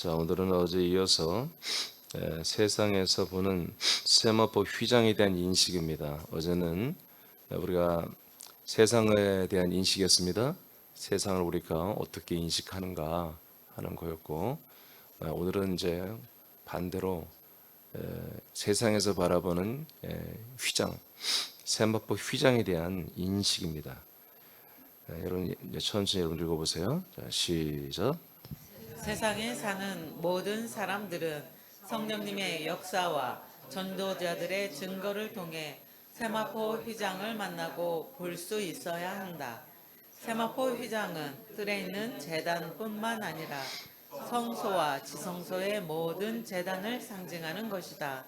자, 오늘은 어제 이어서 세상에서 보는 세마포 휘장에 대한 인식입니다. 어제는 우리가 세상에 대한 인식이었습니다. 세상을 우리가 어떻게 인식하는가 하는 거였고, 오늘은 이제 반대로 세상에서 바라보는 휘장, 세마포 휘장에 대한 인식입니다. 여러분 이제 천천히 여러분 읽어보세요. 자, 시작. 세상에 사는 모든 사람들은 성령님의 역사와 전도자들의 증거를 통해 세마포 휘장을 만나고 볼 수 있어야 한다. 세마포 휘장은 뜰에 있는 제단뿐만 아니라 성소와 지성소의 모든 제단을 상징하는 것이다.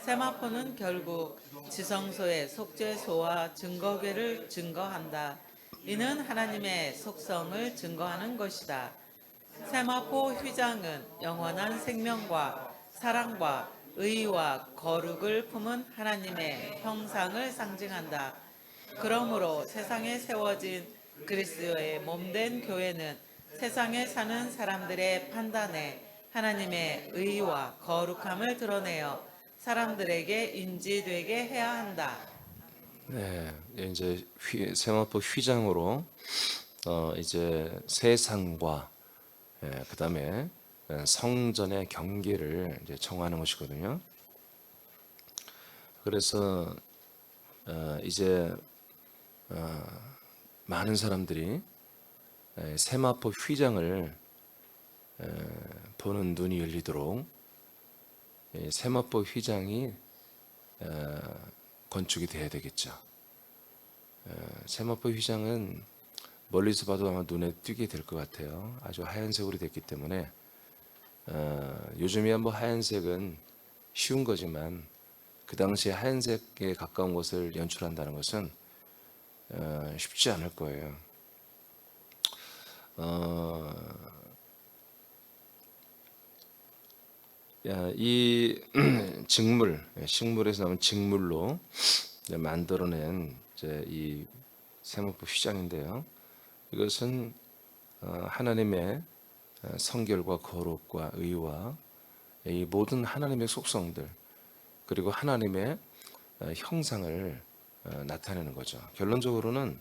세마포는 결국 지성소의 속죄소와 증거궤를 증거한다. 이는 하나님의 속성을 증거하는 것이다. 세마포 휘장은 영원한 생명과 사랑과 의와 거룩을 품은 하나님의 형상을 상징한다. 그러므로 세상에 세워진 그리스도의 몸된 교회는 세상에 사는 사람들의 판단에 하나님의 의와 거룩함을 드러내어 사람들에게 인지되게 해야 한다. 네, 이제 세마포 휘장으로 이제 세상과 그다음에 성전의 경계를 이제 정하는 것이거든요. 그래서 이제 많은 사람들이 세마포 휘장을 보는 눈이 열리도록 세마포 휘장이 건축이 돼야 되겠죠. 세마포 휘장은 멀리서 봐도 아마 눈에 띄게 될 것 같아요. 아주 하얀색으로 됐기 때문에 요즘이야 뭐 하얀색은 쉬운 거지만 그 당시에 하얀색에 가까운 것을 연출한다는 것은 쉽지 않을 거예요. 이 식물에서 나온 직물로 만들어낸 이제 이 세마포 휘장인데요. 이것은 하나님의 성결과 거룩과 의와 이 모든 하나님의 속성들 그리고 하나님의 형상을 나타내는 거죠. 결론적으로는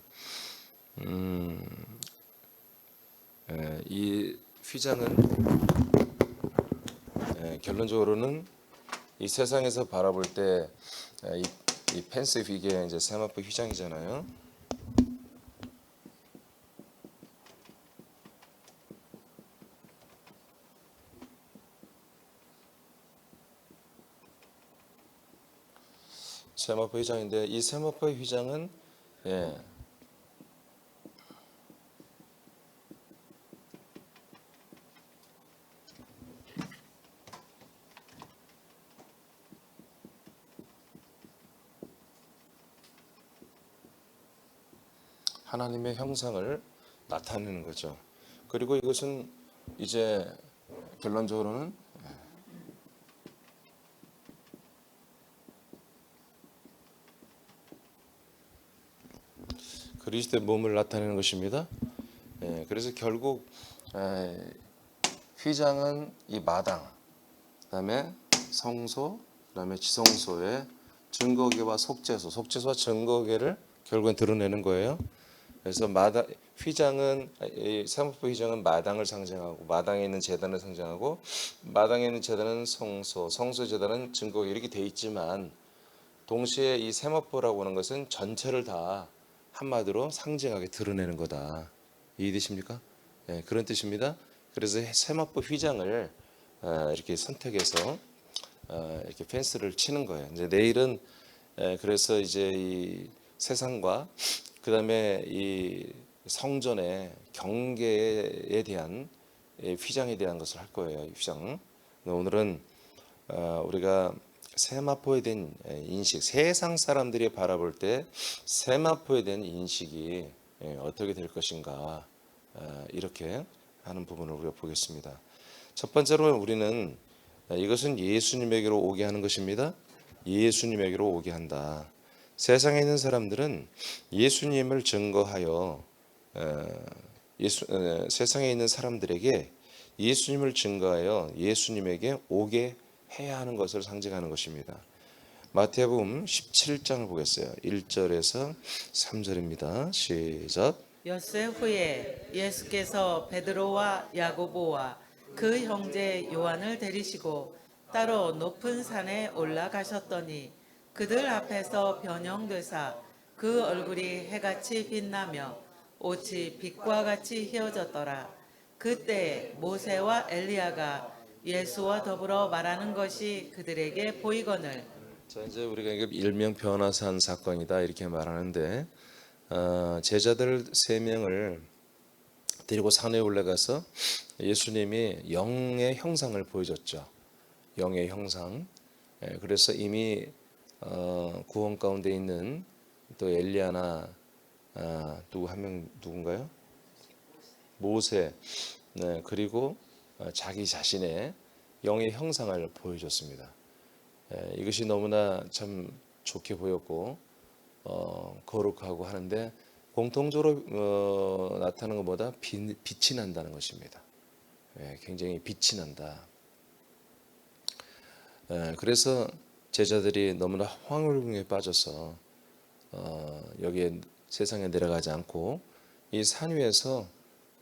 이 휘장은 결론적으로는 이 세상에서 바라볼 때 이 펜스 이게 이제 세마포 휘장이잖아요. 세마포 휘장인데 이 세마포 휘장은 하나님의 형상을 나타내는 거죠. 그리고 이것은 이제 결론적으로는 그리스도의 몸을 나타내는 것입니다. 그래서 결국 휘장은 이 마당, 그다음에 성소, 그다음에 지성소의 증거궤와 속죄소와 증거궤를 결국엔 드러내는 거예요. 그래서 휘장은 세마포 휘장은 마당을 상징하고 마당에 있는 제단을 상징하고 마당에 있는 제단은 성소 제단은 증거궤 이렇게 돼 있지만 동시에 이 세마포라고 하는 것은 전체를 다 한마디로 상징하게 드러내는 거다. 이해되십니까? 그런 뜻입니다. 그래서 세마포 휘장을 이렇게 선택해서 이렇게 펜스를 치는 거예요. 이제 내일은 그래서 이제 이 세상과 그다음에 이 성전의 경계에 대한 휘장에 대한 것을 할 거예요. 휘장. 오늘은 우리가 세마포에 대한 인식, 세상 사람들이 바라볼 때 세마포에 대한 인식이 어떻게 될 것인가 이렇게 하는 부분을 우리가 보겠습니다. 첫 번째로 우리는 이것은 예수님에게로 오게 하는 것입니다. 예수님에게로 오게 한다. 세상에 있는 사람들은 예수님을 증거하여 세상에 있는 사람들에게 예수님을 증거하여 예수님에게 오게 해야 하는 것을 상징하는 것입니다. 마태복음 17장을 보겠어요. 1절에서 3절입니다. 시작. 엿새 후에 예수께서 베드로와 야고보와 그 형제 요한을 데리시고 따로 높은 산에 올라가셨더니 그들 앞에서 변형되사 그 얼굴이 해같이 빛나며 옷이 빛과 같이 휘어졌더라. 그때 모세와 엘리야가 예수와 더불어 말하는 것이 그들에게 보이거늘. 자, 이제 우리가 이게 일명 변화산 사건이다 이렇게 말하는데 제자들 3명을 데리고 산에 올라가서 예수님이 영의 형상을 보여줬죠. 영의 형상. 그래서 이미 구원 가운데 있는 또 엘리야나 누구 한 명 누군가요? 모세. 네, 그리고 자기 자신의 영의 형상을 보여줬습니다. 이것이 너무나 참 좋게 보였고 거룩하고 하는데 공통적으로 나타나는 것보다 빛이 난다는 것입니다. 굉장히 빛이 난다. 그래서 제자들이 너무나 황홀궁에 빠져서 여기에 세상에 내려가지 않고 이 산 위에서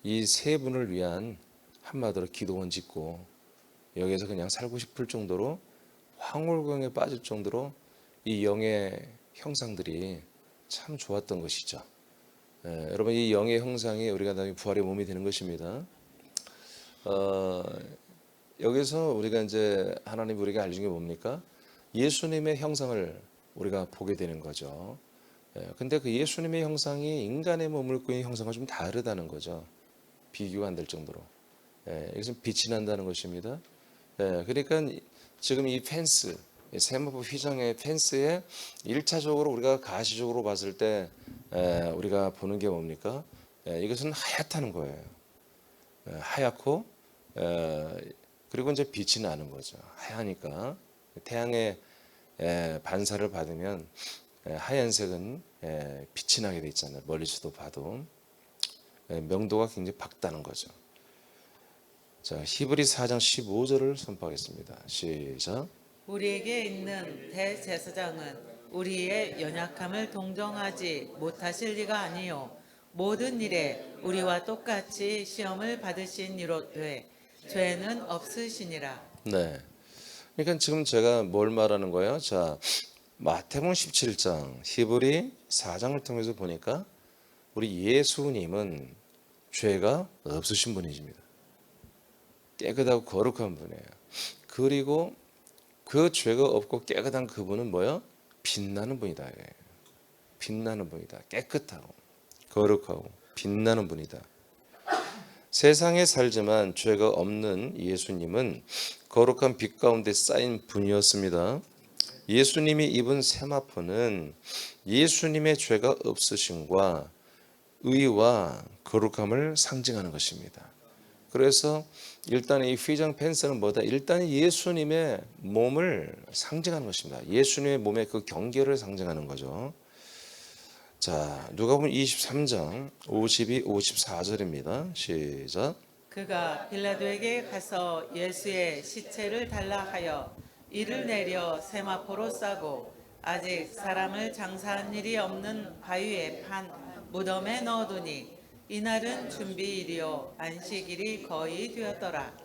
이 3분을 위한 한마디로 기도원 짓고 여기에서 그냥 살고 싶을 정도로 황홀궁에 빠질 정도로 이 영의 형상들이 참 좋았던 것이죠. 여러분 이 영의 형상이 우리가 나중에 부활의 몸이 되는 것입니다. 여기서 우리가 이제 하나님 우리가 알려준 게 뭡니까? 예수님의 형상을 우리가 보게 되는 거죠. 근데 그 예수님의 형상이 인간의 몸을 꾸는 형상과 좀 다르다는 거죠. 비교가 안 될 정도로. 여기서 빛이 난다는 것입니다. 그러니까 지금 이 펜스, 세마포 휘장의 펜스에 1차적으로 우리가 가시적으로 봤을 때 우리가 보는 게 뭡니까? 이것은 하얗다는 거예요. 하얗고 그리고 이제 빛이 나는 거죠. 하얘니까 태양의 반사를 받으면 하얀색은 빛이 나게 돼 있잖아요. 멀리서도 봐도 명도가 굉장히 밝다는 거죠. 자, 히브리 4장 15절을 선포하겠습니다. 시작. 우리에게 있는 대제사장은 우리의 연약함을 동정하지 못하실 리가 아니요 모든 일에 우리와 똑같이 시험을 받으신 이로되 죄는 없으시니라. 네. 그러니까 지금 제가 뭘 말하는 거예요? 자, 마태복음 17장, 히브리 4장을 통해서 보니까 우리 예수님은 죄가 없으신 분이십니다. 깨끗하고 거룩한 분이에요. 그리고 그 죄가 없고 깨끗한 그분은 뭐야? 빛나는 분이다. 빛나는 분이다. 깨끗하고 거룩하고 빛나는 분이다. 세상에 살지만 죄가 없는 예수님은 거룩한 빛 가운데 쌓인 분이었습니다. 예수님이 입은 세마포는 예수님의 죄가 없으심과 의와 거룩함을 상징하는 것입니다. 그래서 일단 이 휘장 펜스는 뭐다? 일단 예수님의 몸을 상징하는 것입니다. 예수님의 몸의 그 경계를 상징하는 거죠. 자, 누가복음 23장 52, 54절입니다. 시작. 그가 빌라도에게 가서 예수의 시체를 달라 하여 이를 내려 세마포로 싸고 아직 사람을 장사한 일이 없는 바위에 판 무덤에 넣어두니 이날은 준비일이요 안식일이 거의 되었더라.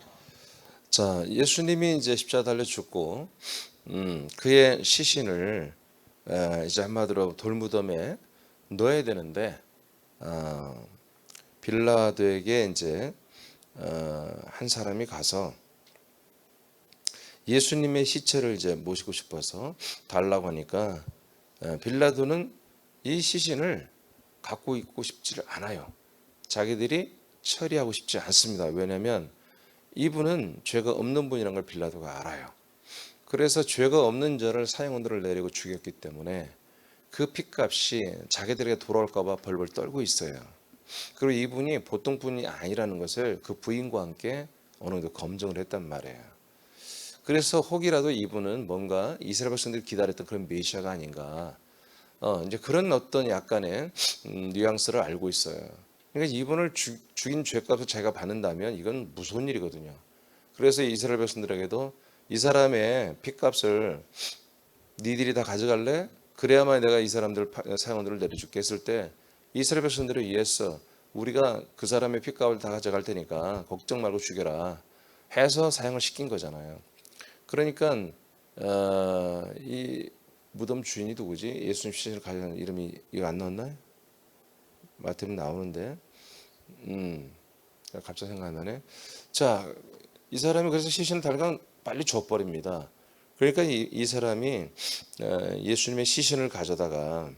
자, 예수님이 이제 십자가 달려 죽고 그의 시신을 이제 한마디로 돌무덤에 넣어야 되는데 빌라도에게 이제 한 사람이 가서 예수님의 시체를 이제 모시고 싶어서 달라고 하니까 빌라도는 이 시신을 갖고 있고 싶지를 않아요. 자기들이 처리하고 싶지 않습니다. 왜냐하면 이분은 죄가 없는 분이라는 걸 빌라도가 알아요. 그래서 죄가 없는 자를 사형원들을 내리고 죽였기 때문에 그 핏값이 자기들에게 돌아올까 봐 벌벌 떨고 있어요. 그리고 이분이 보통 분이 아니라는 것을 그 부인과 함께 어느 정도 검증을 했단 말이에요. 그래서 혹이라도 이분은 뭔가 이스라엘 백성들이 기다렸던 그런 메시아가 아닌가 이제 그런 어떤 약간의 뉘앙스를 알고 있어요. 그러니까 이분을 죽인 죄값을 자기가 받는다면 이건 무서운 일이거든요. 그래서 이스라엘 백성들에게도 이 사람의 핏값을 니들이 다 가져갈래? 그래야만 내가 이 사람들 사형들을 내려줄게 했을 때 이스라엘 백성들이 이해했어. 우리가 그 사람의 핏값을 다 가져갈 테니까 걱정 말고 죽여라 해서 사형을 시킨 거잖아요. 그러니까 이 무덤 주인이 누구지? 예수님 시신을 가져간 이름이 이거 안 나왔나요? 마태는 나오는데 갑자기 생각 안 나네. 자, 이 사람이 그래서 시신을 달간 빨리 줘버립니다. 그러니까 이 사람이 예수님의 시신을 가져다가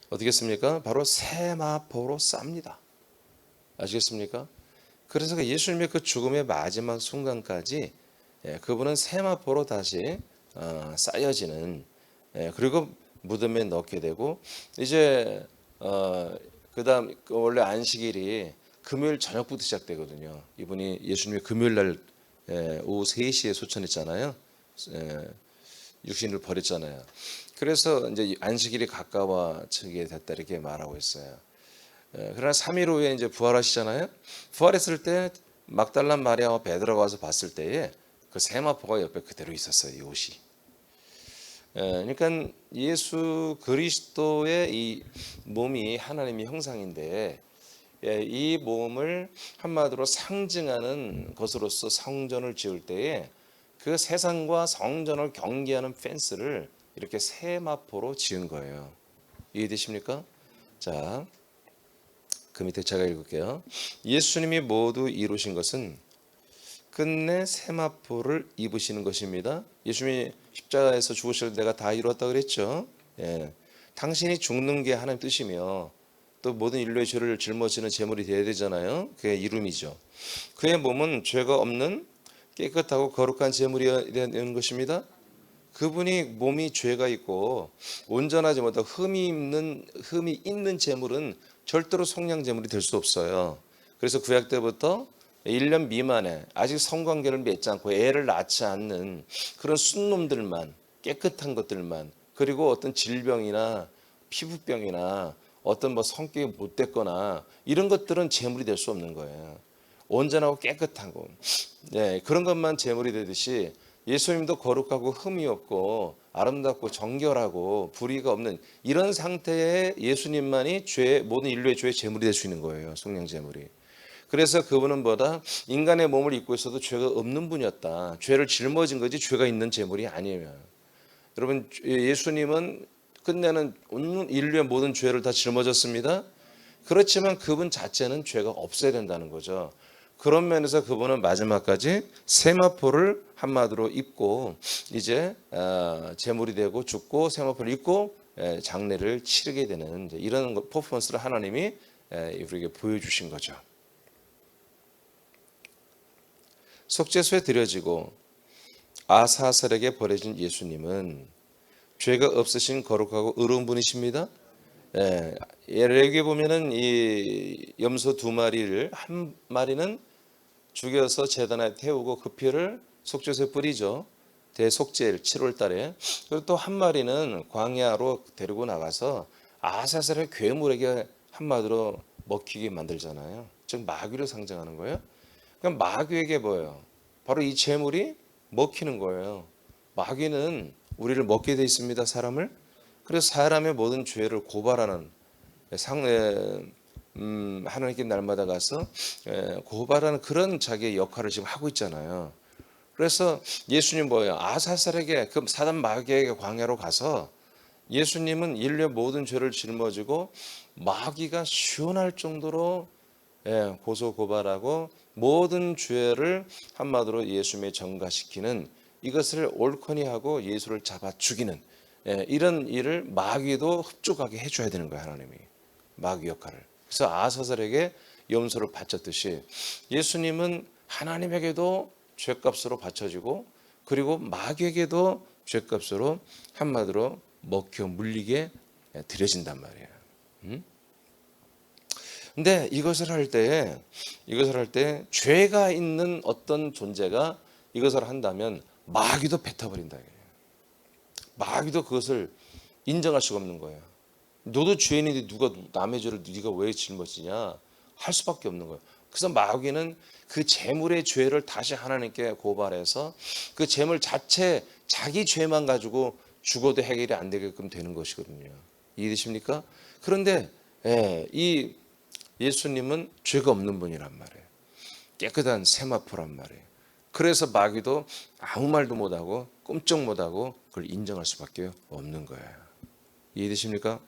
어떻게 씁니까? 바로 세마포로 쌉니다. 아시겠습니까? 그래서 예수님의 그 죽음의 마지막 순간까지 그분은 세마포로 다시 쌓여지는 그리고 무덤에 넣게 되고 이제 그다음 원래 안식일이 금요일 저녁부터 시작되거든요. 이분이 예수님이 금요일 날 오후 3시에 소천했잖아요. 육신을 버렸잖아요. 그래서 이제 안식일이 가까워지게 됐다 이렇게 말하고 있어요. 그러나 3일 후에 이제 부활하시잖아요. 부활했을 때 막달라 마리아와 베드로가 와서 봤을 때에 그 세마포가 옆에 그대로 있었어요. 이 옷이. 그러니까 예수 그리스도의 이 몸이 하나님의 형상인데 이 몸을 한마디로 상징하는 것으로서 성전을 지을 때에 그 세상과 성전을 경계하는 펜스를 이렇게 세마포로 지은 거예요. 이해되십니까? 자, 그 밑에 제가 읽을게요. 예수님이 모두 이루신 것은 끝내 세마포를 입으시는 것입니다. 예수님이 십자가에서 죽으실 때 내가 다 이루었다 그랬죠. 당신이 죽는 게 하나님 뜻이며 또 모든 인류의 죄를 짊어지는 제물이 되어야 되잖아요. 그의 이름이죠. 그의 몸은 죄가 없는 깨끗하고 거룩한 제물이 되는 것입니다. 그분이 몸이 죄가 있고 온전하지 못하고 흠이 있는 제물은 절대로 속량 제물이 될 수 없어요. 그래서 구약 때부터 1년 미만에 아직 성관계를 맺지 않고 애를 낳지 않는 그런 순놈들만 깨끗한 것들만 그리고 어떤 질병이나 피부병이나 어떤 뭐 성격이 못됐거나 이런 것들은 제물이 될 수 없는 거예요. 온전하고 깨끗하고 그런 것만 제물이 되듯이 예수님도 거룩하고 흠이 없고 아름답고 정결하고 불의가 없는 이런 상태의 예수님만이 모든 인류의 죄의 제물이 될 수 있는 거예요. 속량 제물이. 그래서 그분은 뭐다? 인간의 몸을 입고 있어도 죄가 없는 분이었다. 죄를 짊어진 거지 죄가 있는 제물이 아니에요. 여러분 예수님은 끝내는 온 인류의 모든 죄를 다 짊어졌습니다. 그렇지만 그분 자체는 죄가 없어야 된다는 거죠. 그런 면에서 그분은 마지막까지 세마포를 한마디로 입고 이제 제물이 되고 죽고 세마포를 입고 장례를 치르게 되는 이런 퍼포먼스를 하나님이 우리에게 보여주신 거죠. 속죄소에 드려지고 아사슬에게 버려진 예수님은 죄가 없으신 거룩하고 의로운 분이십니다. 여기 보면은 이 염소 2마리를 한 마리는 죽여서 제단에 태우고 그 피를 속죄소에 뿌리죠. 대속죄일 7월 달에. 그리고 또 한 마리는 광야로 데리고 나가서 아사슬의 괴물에게 한마디로 먹히게 만들잖아요. 즉 마귀를 상징하는 거예요. 그럼 마귀에게 뭐예요? 바로 이 제물이 먹히는 거예요. 마귀는 우리를 먹게 돼 있습니다. 사람을. 그래서 사람의 모든 죄를 고발하는 하나님께 날마다 가서 고발하는 그런 자기의 역할을 지금 하고 있잖아요. 그래서 예수님 뭐예요? 아사살에게 그 사단 마귀에게 광야로 가서 예수님은 인류의 모든 죄를 짊어지고 마귀가 시원할 정도로 고소 고발하고 모든 죄를 한마디로 예수님의 전가시키는 이것을 옳거니 하고 예수를 잡아 죽이는 이런 일을 마귀도 흡족하게 해줘야 되는 거예요. 하나님이 마귀 역할을. 그래서 아사살에게 염소를 바쳤듯이 예수님은 하나님에게도 죄값으로 바쳐지고 그리고 마귀에게도 죄값으로 한마디로 먹혀 물리게 드려진단 말이에요. 근데 이것을 할 때 죄가 있는 어떤 존재가 이것을 한다면 마귀도 뱉어버린다. 마귀도 그것을 인정할 수가 없는 거예요. 너도 죄인인데 누가 남의 죄를 네가 왜 짊어지냐 할 수밖에 없는 거예요. 그래서 마귀는 그 재물의 죄를 다시 하나님께 고발해서 그 재물 자체 자기 죄만 가지고 죽어도 해결이 안 되게끔 되는 것이거든요. 이해되십니까? 그런데 이 예수님은 죄가 없는 분이란 말이에요. 깨끗한 세마포란 말이에요. 그래서 마귀도 아무 말도 못하고 꼼짝 못하고 그걸 인정할 수밖에 없는 거예요. 이해되십니까?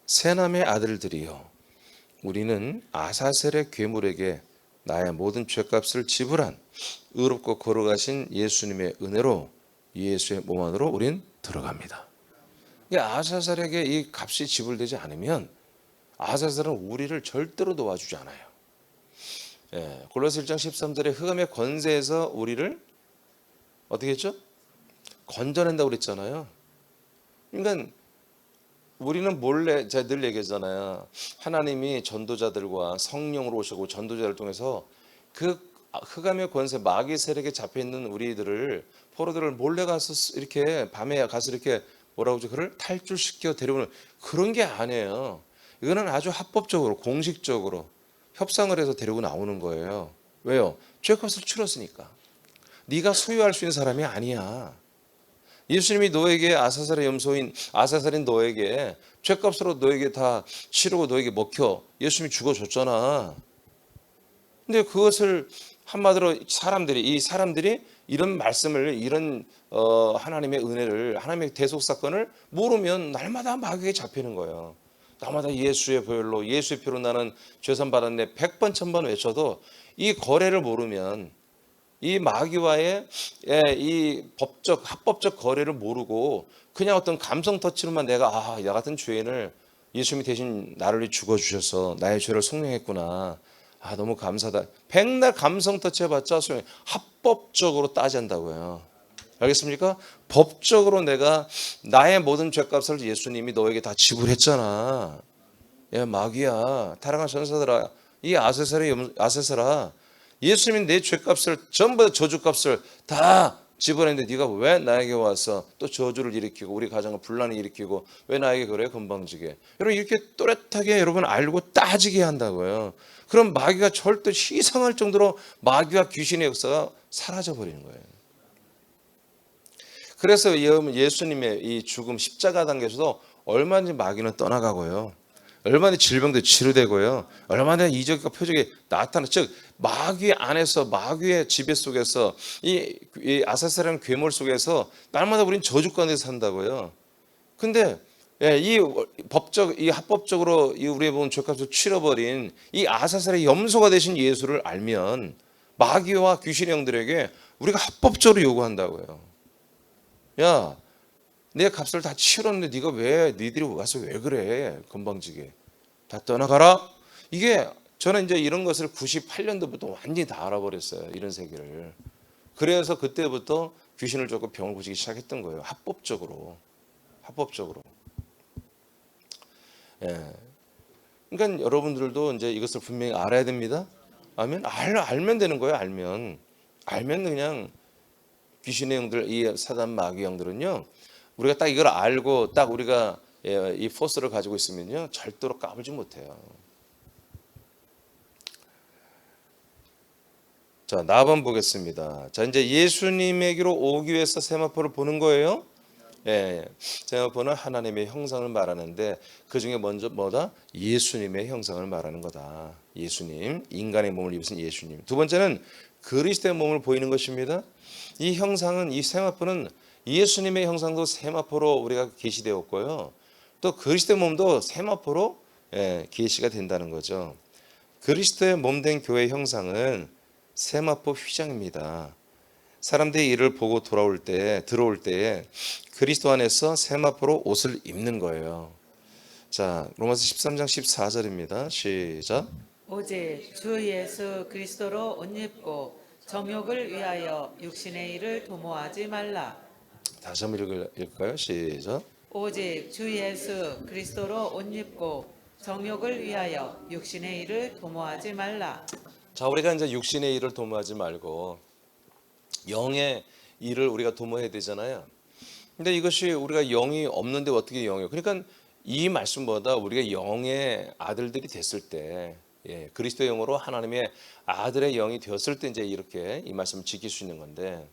세남의 아들들이여, 우리는 아사셀의 괴물에게 나의 모든 죄값을 지불한 의롭고 거룩하신 예수님의 은혜로 예수의 몸 안으로 우린 들어갑니다. 아사셀에게 이 값이 지불되지 않으면 아사셀은 우리를 절대로 도와주지 않아요. 골로새 1장 13절에 흑암의 권세에서 우리를 어떻게 했죠? 건져낸다고 그랬잖아요. 그러니까 우리는 몰래, 제가 늘 얘기하잖아요. 하나님이 전도자들과 성령으로 오시고 전도자를 통해서 그 흑암의 권세 마귀 세력에 잡혀있는 우리들을 포로들을 몰래 가서 이렇게 밤에 가서 이렇게 뭐라고 하죠? 그를 탈출시켜 데려오는 그런 게 아니에요. 이거는 아주 합법적으로 공식적으로 협상을 해서 데리고 나오는 거예요. 왜요? 죄값을 치렀으니까. 네가 소유할 수 있는 사람이 아니야. 예수님이 너에게 아사살의 염소인 아사살인 너에게 죄값으로 너에게 다 치르고 너에게 먹혀 예수님이 죽어줬잖아. 근데 그것을 한마디로 이 사람들이 이런 말씀을 이런 하나님의 은혜를 하나님의 대속 사건을 모르면 날마다 마귀에 잡히는 거예요. 날마다 예수의 보혈로 예수의 피로 나는 죄산 받았네 100번 1000번 외쳐도 이 거래를 모르면 이 마귀와의 이 합법적 거래를 모르고 그냥 어떤 감성 터치로만 내가 나 같은 죄인을 예수님이 대신 나를 위해 죽어주셔서 나의 죄를 속량했구나. 너무 감사하다. 백날 감성 터치 해봤자 소용이 합법적으로 따진다고요. 알겠습니까? 법적으로 내가 나의 모든 죄값을 예수님이 너에게 다 지불했잖아. 야 마귀야, 타락한 전사들아, 이 아세세라, 예수님이 내 죄값을 전부 다 저주값을 다 지불했는데 네가 왜 나에게 와서 또 저주를 일으키고 우리 가정을 분란을 일으키고 왜 나에게 그래 건방지게. 여러분 이렇게 또렷하게 여러분 알고 따지게 한다고요. 그럼 마귀가 절대 희생할 정도로 마귀와 귀신의 역사가 사라져 버리는 거예요. 그래서 예수님의 이 죽음 십자가 단계에서도 얼마든지 마귀는 떠나가고요. 얼마나 질병도 치료되고요. 얼마나 이적과 표적이 나타나. 즉 마귀 안에서 마귀의 지배 속에서 이 아사스라는 괴물 속에서 날마다 우리는 저주 가운데 산다고요. 근데 이 합법적으로 우리의 본 죄값을 치러버린 이 아사스의 염소가 되신 예수를 알면 마귀와 귀신의 영들에게 우리가 합법적으로 요구한다고요. 야, 내 값을 다 치렀는데 네가 왜 니들이 와서 왜 그래 건방지게 다 떠나가라. 이게 저는 이제 이런 것을 98년도부터 완전히 다 알아버렸어요. 이런 세계를. 그래서 그때부터 귀신을 쫓고 병을 고치기 시작했던 거예요. 합법적으로. 그러니까 여러분들도 이제 이것을 분명히 알아야 됩니다. 알면 되는 거예요. 알면 그냥 귀신의 영들, 이 사단 마귀 영들은요, 우리가 딱 이걸 알고 딱 우리가 이 포스를 가지고 있으면요 절대로 까불지 못해요. 자, 나번 보겠습니다. 자, 이제 예수님에게로 오기 위해서 세마포를 보는 거예요. 세마포는 하나님의 형상을 말하는데 그 중에 먼저 뭐다? 예수님의 형상을 말하는 거다. 예수님, 인간의 몸을 입으신 예수님. 두 번째는 그리스도의 몸을 보이는 것입니다. 이 형상은, 이 세마포는 예수님의 형상도 세마포로 우리가 계시되었고요. 또 그리스도의 몸도 세마포로 계시가 된다는 거죠. 그리스도의 몸된 교회의 형상은 세마포 휘장입니다. 사람들이 이를 보고 들어올 때 그리스도 안에서 세마포로 옷을 입는 거예요. 자, 로마서 13장 14절입니다. 시작. 오직 주 예수 그리스도로 옷 입고 정욕을 위하여 육신의 일을 도모하지 말라. 다시 한번 읽을까요? 시작. 오직 주 예수 그리스도로 옷 입고 정욕을 위하여 육신의 일을 도모하지 말라. 자, 우리가 이제 육신의 일을 도모하지 말고 영의 일을 우리가 도모해야 되잖아요. 근데 이것이 우리가 영이 없는데 어떻게 영이요? 그러니까 이 말씀보다 우리가 영의 아들들이 됐을 때, 그리스도의 영으로 하나님의 아들의 영이 되었을 때 이제 이렇게 이 말씀을 지킬 수 있는 건데,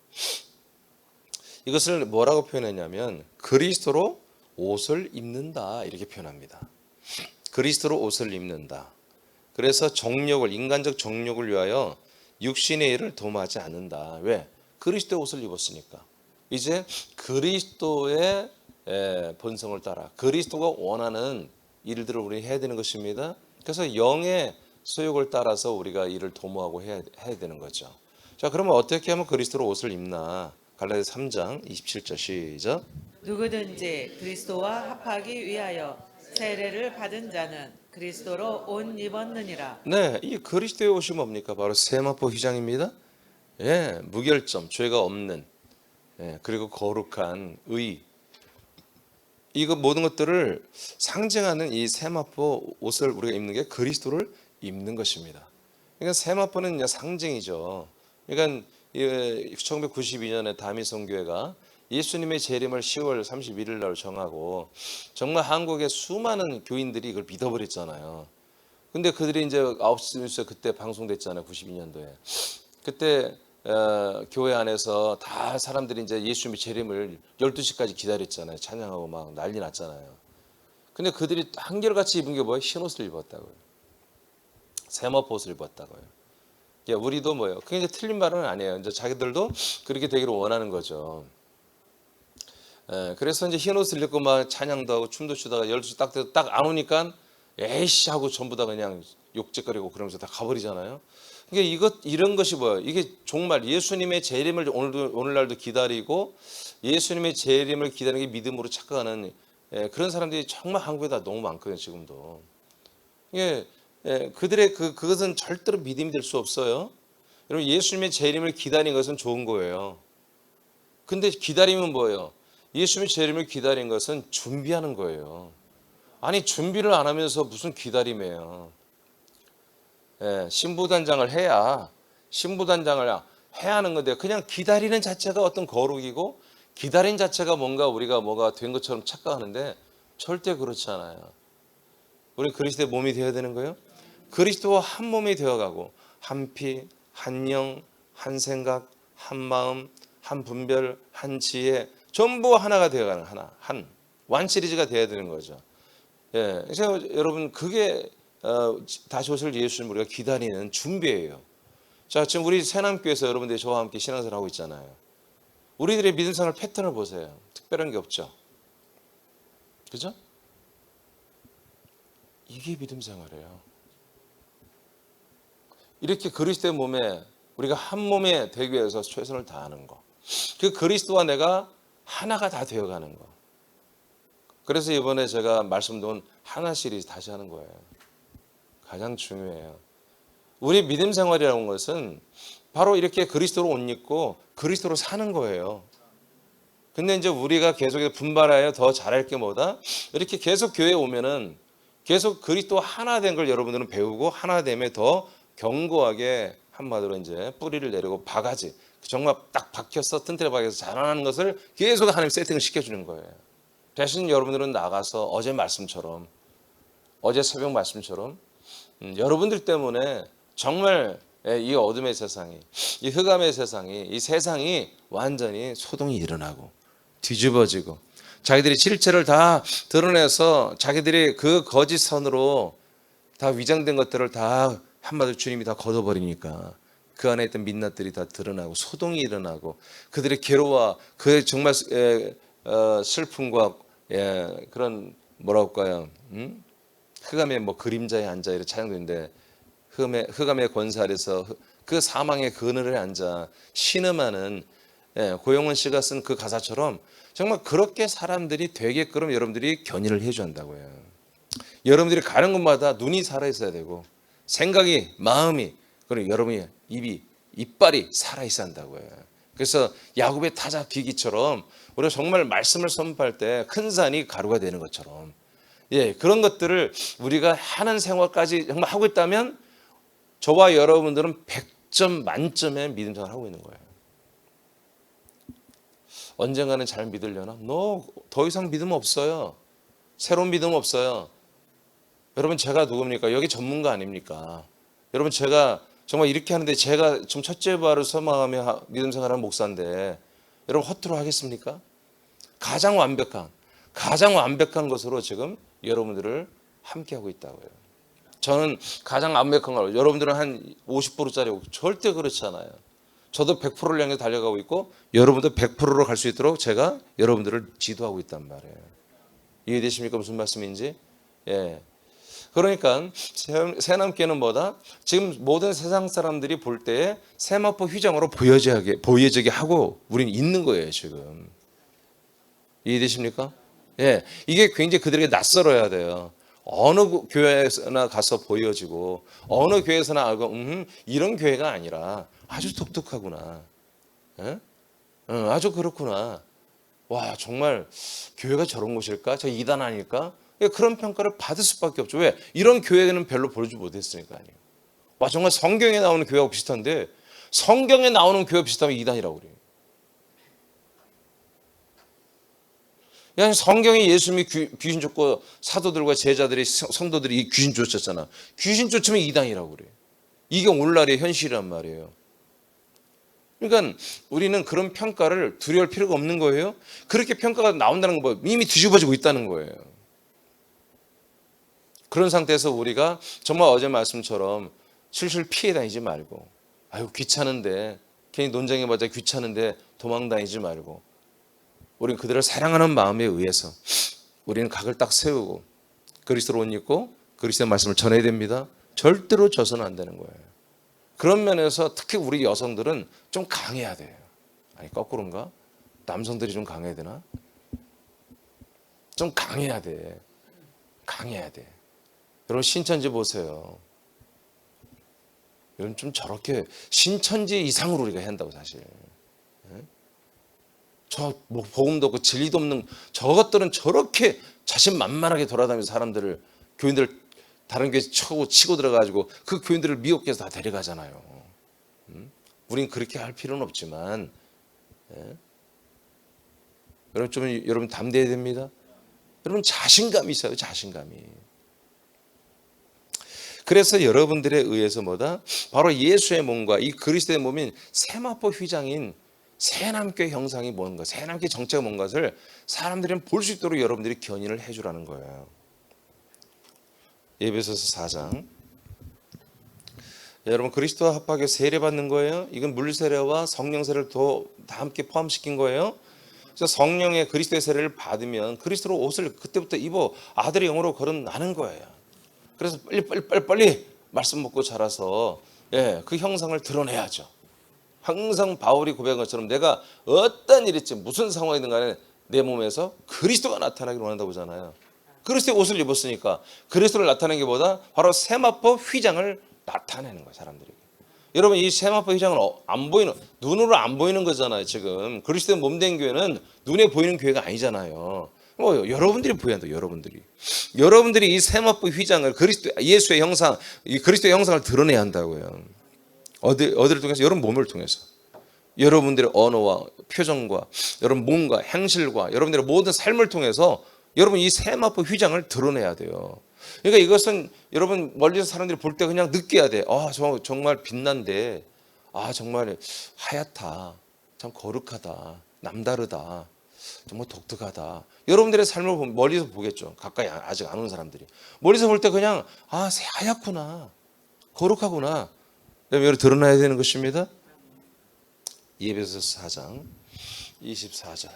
이것을 뭐라고 표현했냐면 그리스도로 옷을 입는다 이렇게 표현합니다. 그리스도로 옷을 입는다. 그래서 정욕을, 인간적 정욕을 위하여 육신의 일을 도모하지 않는다. 왜? 그리스도의 옷을 입었으니까. 이제 그리스도의 본성을 따라 그리스도가 원하는 일들을 우리 해야 되는 것입니다. 그래서 영의 소욕을 따라서 우리가 일을 도모하고 해야 되는 거죠. 자, 그러면 어떻게 하면 그리스도로 옷을 입나? 갈라디아서 3장 27절 시작. 누구든지 그리스도와 합하기 위하여 세례를 받은 자는 그리스도로 옷 입었느니라. 네, 이 그리스도의 옷이 뭡니까? 바로 세마포 휘장입니다. 무결점, 죄가 없는, 그리고 거룩한 의. 이거 모든 것들을 상징하는 이 세마포 옷을 우리가 입는 게 그리스도를 입는 것입니다. 그러니까 세마포는 그냥 상징이죠. 그러니까 1992년에 다미성교회가 예수님의 재림을 10월 31일 날 정하고 정말 한국의 수많은 교인들이 이걸 믿어버렸잖아요. 근데 그들이 이제 9시 뉴스에 그때 방송됐잖아요. 92년도에. 그때 교회 안에서 다 사람들이 이제 예수님의 재림을 12시까지 기다렸잖아요. 찬양하고 막 난리 났잖아요. 근데 그들이 한결같이 입은 게 뭐예요? 흰옷을 입었다고요. 세마포 옷을 입었다고요. 우리도 뭐예요? 그게 이제 틀린 말은 아니에요. 이제 자기들도 그렇게 되기를 원하는 거죠. 그래서 이제 흰 옷을 입고 막 찬양도 하고 춤도 추다가 12시 딱 돼서 딱 안 오니까 에이씨 하고 전부 다 그냥 욕짓거리고 그러면서 다 가버리잖아요. 그러니까 이런 것이 뭐예요? 이게 정말 예수님의 재림을 오늘날도 기다리고 예수님의 재림을 기다리는 게 믿음으로 착각하는 그런 사람들이 정말 한국에 다 너무 많거든요. 지금도. 그들의 그것은 절대로 믿음이 될 수 없어요. 여러분, 예수님의 재림을 기다리는 것은 좋은 거예요. 근데 기다리면 뭐예요? 예수님의 재림을 기다리는 것은 준비하는 거예요. 아니, 준비를 안 하면서 무슨 기다림이에요. 신부단장을 해야 하는 건데 그냥 기다리는 자체가 어떤 거룩이고 기다린 자체가 우리가 뭐가 된 것처럼 착각하는데 절대 그렇지 않아요. 우리 그리스도의 몸이 되어야 되는 거예요. 그리스도와 한 몸이 되어가고 한 피, 한 영, 한 생각, 한 마음, 한 분별, 한 지혜 전부 하나가 되어가는 한 완시리즈가 되어야 되는 거죠. 그래서 여러분 그게 다시 오실 예수님 우리가 기다리는 준비예요. 자, 지금 우리 새남교에서 여러분들이 저와 함께 신앙생활 하고 있잖아요. 우리들의 믿음생활 패턴을 보세요. 특별한 게 없죠. 그죠? 이게 믿음생활이에요. 이렇게 그리스도의 몸에 우리가 한 몸에 되기 위해서 최선을 다하는 거. 그 그리스도와 내가 하나가 다 되어가는 거. 그래서 이번에 제가 말씀드린 하나 시리즈 다시 하는 거예요. 가장 중요해요. 우리 믿음 생활이라는 것은 바로 이렇게 그리스도로 옷 입고 그리스도로 사는 거예요. 근데 이제 우리가 계속해서 분발하여 더 잘할 게 뭐다? 이렇게 계속 교회에 오면은 계속 그리스도 하나 된 걸 여러분들은 배우고 하나 됨에 더 견고하게 한마디로 이제 뿌리를 내리고 바가지 정말 딱 박혀서 튼튼하게 박혀서 자라나는 것을 계속 하나님 세팅을 시켜주는 거예요. 대신 여러분들은 나가서 어제 말씀처럼 어제 새벽 말씀처럼 여러분들 때문에 정말 이 어둠의 세상이 이 흑암의 세상이 이 세상이 완전히 소동이 일어나고 뒤집어지고 자기들이 실체를 다 드러내서 자기들이 그 거짓 선으로 다 위장된 것들을 다 한마디로 주님이 다 걷어버리니까 그 안에 있던 민낯들이 다 드러나고 소동이 일어나고 그들의 괴로워 그 정말 슬픔과 그런 뭐라고 할까요? 흑암의 그림자에 앉아 이렇게 찬양되는데 흑암의 권세 아래서 그 사망의 그늘에 앉아 신음하는 고용원 씨가 쓴 그 가사처럼 정말 그렇게 사람들이 되게끔 여러분들이 견인을 해줘야 한다고요. 여러분들이 가는 곳마다 눈이 살아있어야 되고 생각이 마음이 그리고 여러분의 이빨이 살아있어야 한다고요. 그래서 야곱의 타자 비기처럼 우리가 정말 말씀을 선포할 때 큰 산이 가루가 되는 것처럼 그런 것들을 우리가 하는 생활까지 정말 하고 있다면 저와 여러분들은 100점 만점의 믿음 생활을 하고 있는 거예요. 언젠가는 잘 믿으려나? 더 이상 믿음 없어요. 새로운 믿음 없어요. 여러분 제가 누굽니까? 여기 전문가 아닙니까? 여러분 제가 정말 이렇게 하는데 제가 좀 첫째 부활을 소망하며 믿음 생활하는 목사인데 여러분 허투루 하겠습니까? 가장 완벽한 것으로 지금 여러분들을 함께하고 있다고요. 저는 가장 완벽한 걸, 여러분들은 한 50%짜리고 절대 그렇지 않아요. 저도 100%를 향해 달려가고 있고 여러분도 100%로 갈 수 있도록 제가 여러분들을 지도하고 있단 말이에요. 이해되십니까? 무슨 말씀인지? 예. 그러니까 새남교회는 뭐다? 지금 모든 세상 사람들이 볼 때 세마포 휘장으로 보여지게 하고 우리는 있는 거예요 지금. 이해되십니까? 예, 이게 굉장히 그들에게 낯설어야 돼요. 어느 교회에서나 가서 보여지고 어느 교회에서나 알고 이런 교회가 아니라 아주 독특하구나. 예? 아주 그렇구나. 와 정말 교회가 저런 곳일까? 저 이단 아닐까? 그런 평가를 받을 수밖에 없죠. 왜? 이런 교회는 별로 보지 못했으니까 아니에요. 와 정말 성경에 나오는 교회하고 비슷한데 성경에 나오는 교회 비슷하면 이단이라고 그래요. 그냥 성경에 예수님이 귀신 쫓고 사도들과 제자들이 성도들이 귀신 쫓았잖아. 귀신 쫓으면 이단이라고 그래요. 이게 오늘날의 현실이란 말이에요. 그러니까 우리는 그런 평가를 두려울 필요가 없는 거예요. 그렇게 평가가 나온다는 거 이미 뒤집어지고 있다는 거예요. 그런 상태에서 우리가 정말 어제 말씀처럼 실실 피해 다니지 말고 아유 귀찮은데 괜히 논쟁해봤자 귀찮은데 도망 다니지 말고 우리는 그들을 사랑하는 마음에 의해서 우리는 각을 딱 세우고 그리스도로 옷 입고 그리스도의 말씀을 전해야 됩니다. 절대로 져서는 안 되는 거예요. 그런 면에서 특히 우리 여성들은 좀 강해야 돼요. 아니 거꾸로인가? 남성들이 좀 강해야 되나? 좀 강해야 돼. 강해야 돼. 여러분 신천지 보세요. 여러분 좀 저렇게 신천지 이상으로 우리가 해야 한다고 사실. 저 뭐 복음도 없고 진리도 없는 저것들은 저렇게 자신만만하게 돌아다니면서 사람들을 교인들 다른 교회 치고 들어가지고 그 교인들을 미혹해서 다 데려가잖아요. 우린 그렇게 할 필요는 없지만 여러분 담대해야 됩니다. 여러분 자신감이 있어요. 자신감이. 그래서 여러분들에 의해서 뭐다? 바로 예수의 몸과 이 그리스도의 몸인 세마포 휘장인 새남교회 형상이 뭔가, 새남교회 정체가 뭔 것을 사람들은 볼 수 있도록 여러분들이 견인을 해주라는 거예요. 에베소서 4장. 여러분 그리스도와 합하게 세례받는 거예요. 이건 물세례와 성령 세례를 다 함께 포함시킨 거예요. 그래서 성령의 그리스도의 세례를 받으면 그리스도로 옷을 그때부터 입어 아들의 영으로 거듭나는 거예요. 그래서 빨리 말씀 먹고 자라서 그 형상을 드러내야죠. 항상 바울이 고백한 것처럼 내가 어떤 일이 있지 무슨 상황이든 간에 내 몸에서 그리스도가 나타나기를 원한다고 하잖아요. 그리스도의 옷을 입었으니까 그리스도를 나타내는 게보다 바로 세마포 휘장을 나타내는 거예요. 사람들에게. 여러분 이 세마포 휘장은 안 보이는 눈으로 안 보이는 거잖아요. 지금 그리스도의 몸된 교회는 눈에 보이는 교회가 아니잖아요. 여러분들이 보여야 돼요. 여러분들이 이 세마포 휘장을 예수의 형상, 이 그리스도의 형상을 드러내야 한다고요. 어디를 통해서? 여러분 몸을 통해서. 여러분들의 언어와 표정과 여러분 몸과 행실과 여러분들의 모든 삶을 통해서 여러분 이 세마포 휘장을 드러내야 돼요. 그러니까 이것은 여러분 멀리서 사람들이 볼 때 그냥 느껴야 돼. 정말 빛난데 정말 하얗다. 참 거룩하다. 남다르다. 정말 독특하다. 여러분들의 삶을 보면 멀리서 보겠죠. 가까이 아직 안 온 사람들이. 멀리서 볼 때 그냥 하얗구나. 거룩하구나. 여러분 드러나야 되는 것입니다. 에베소서 4장 24절.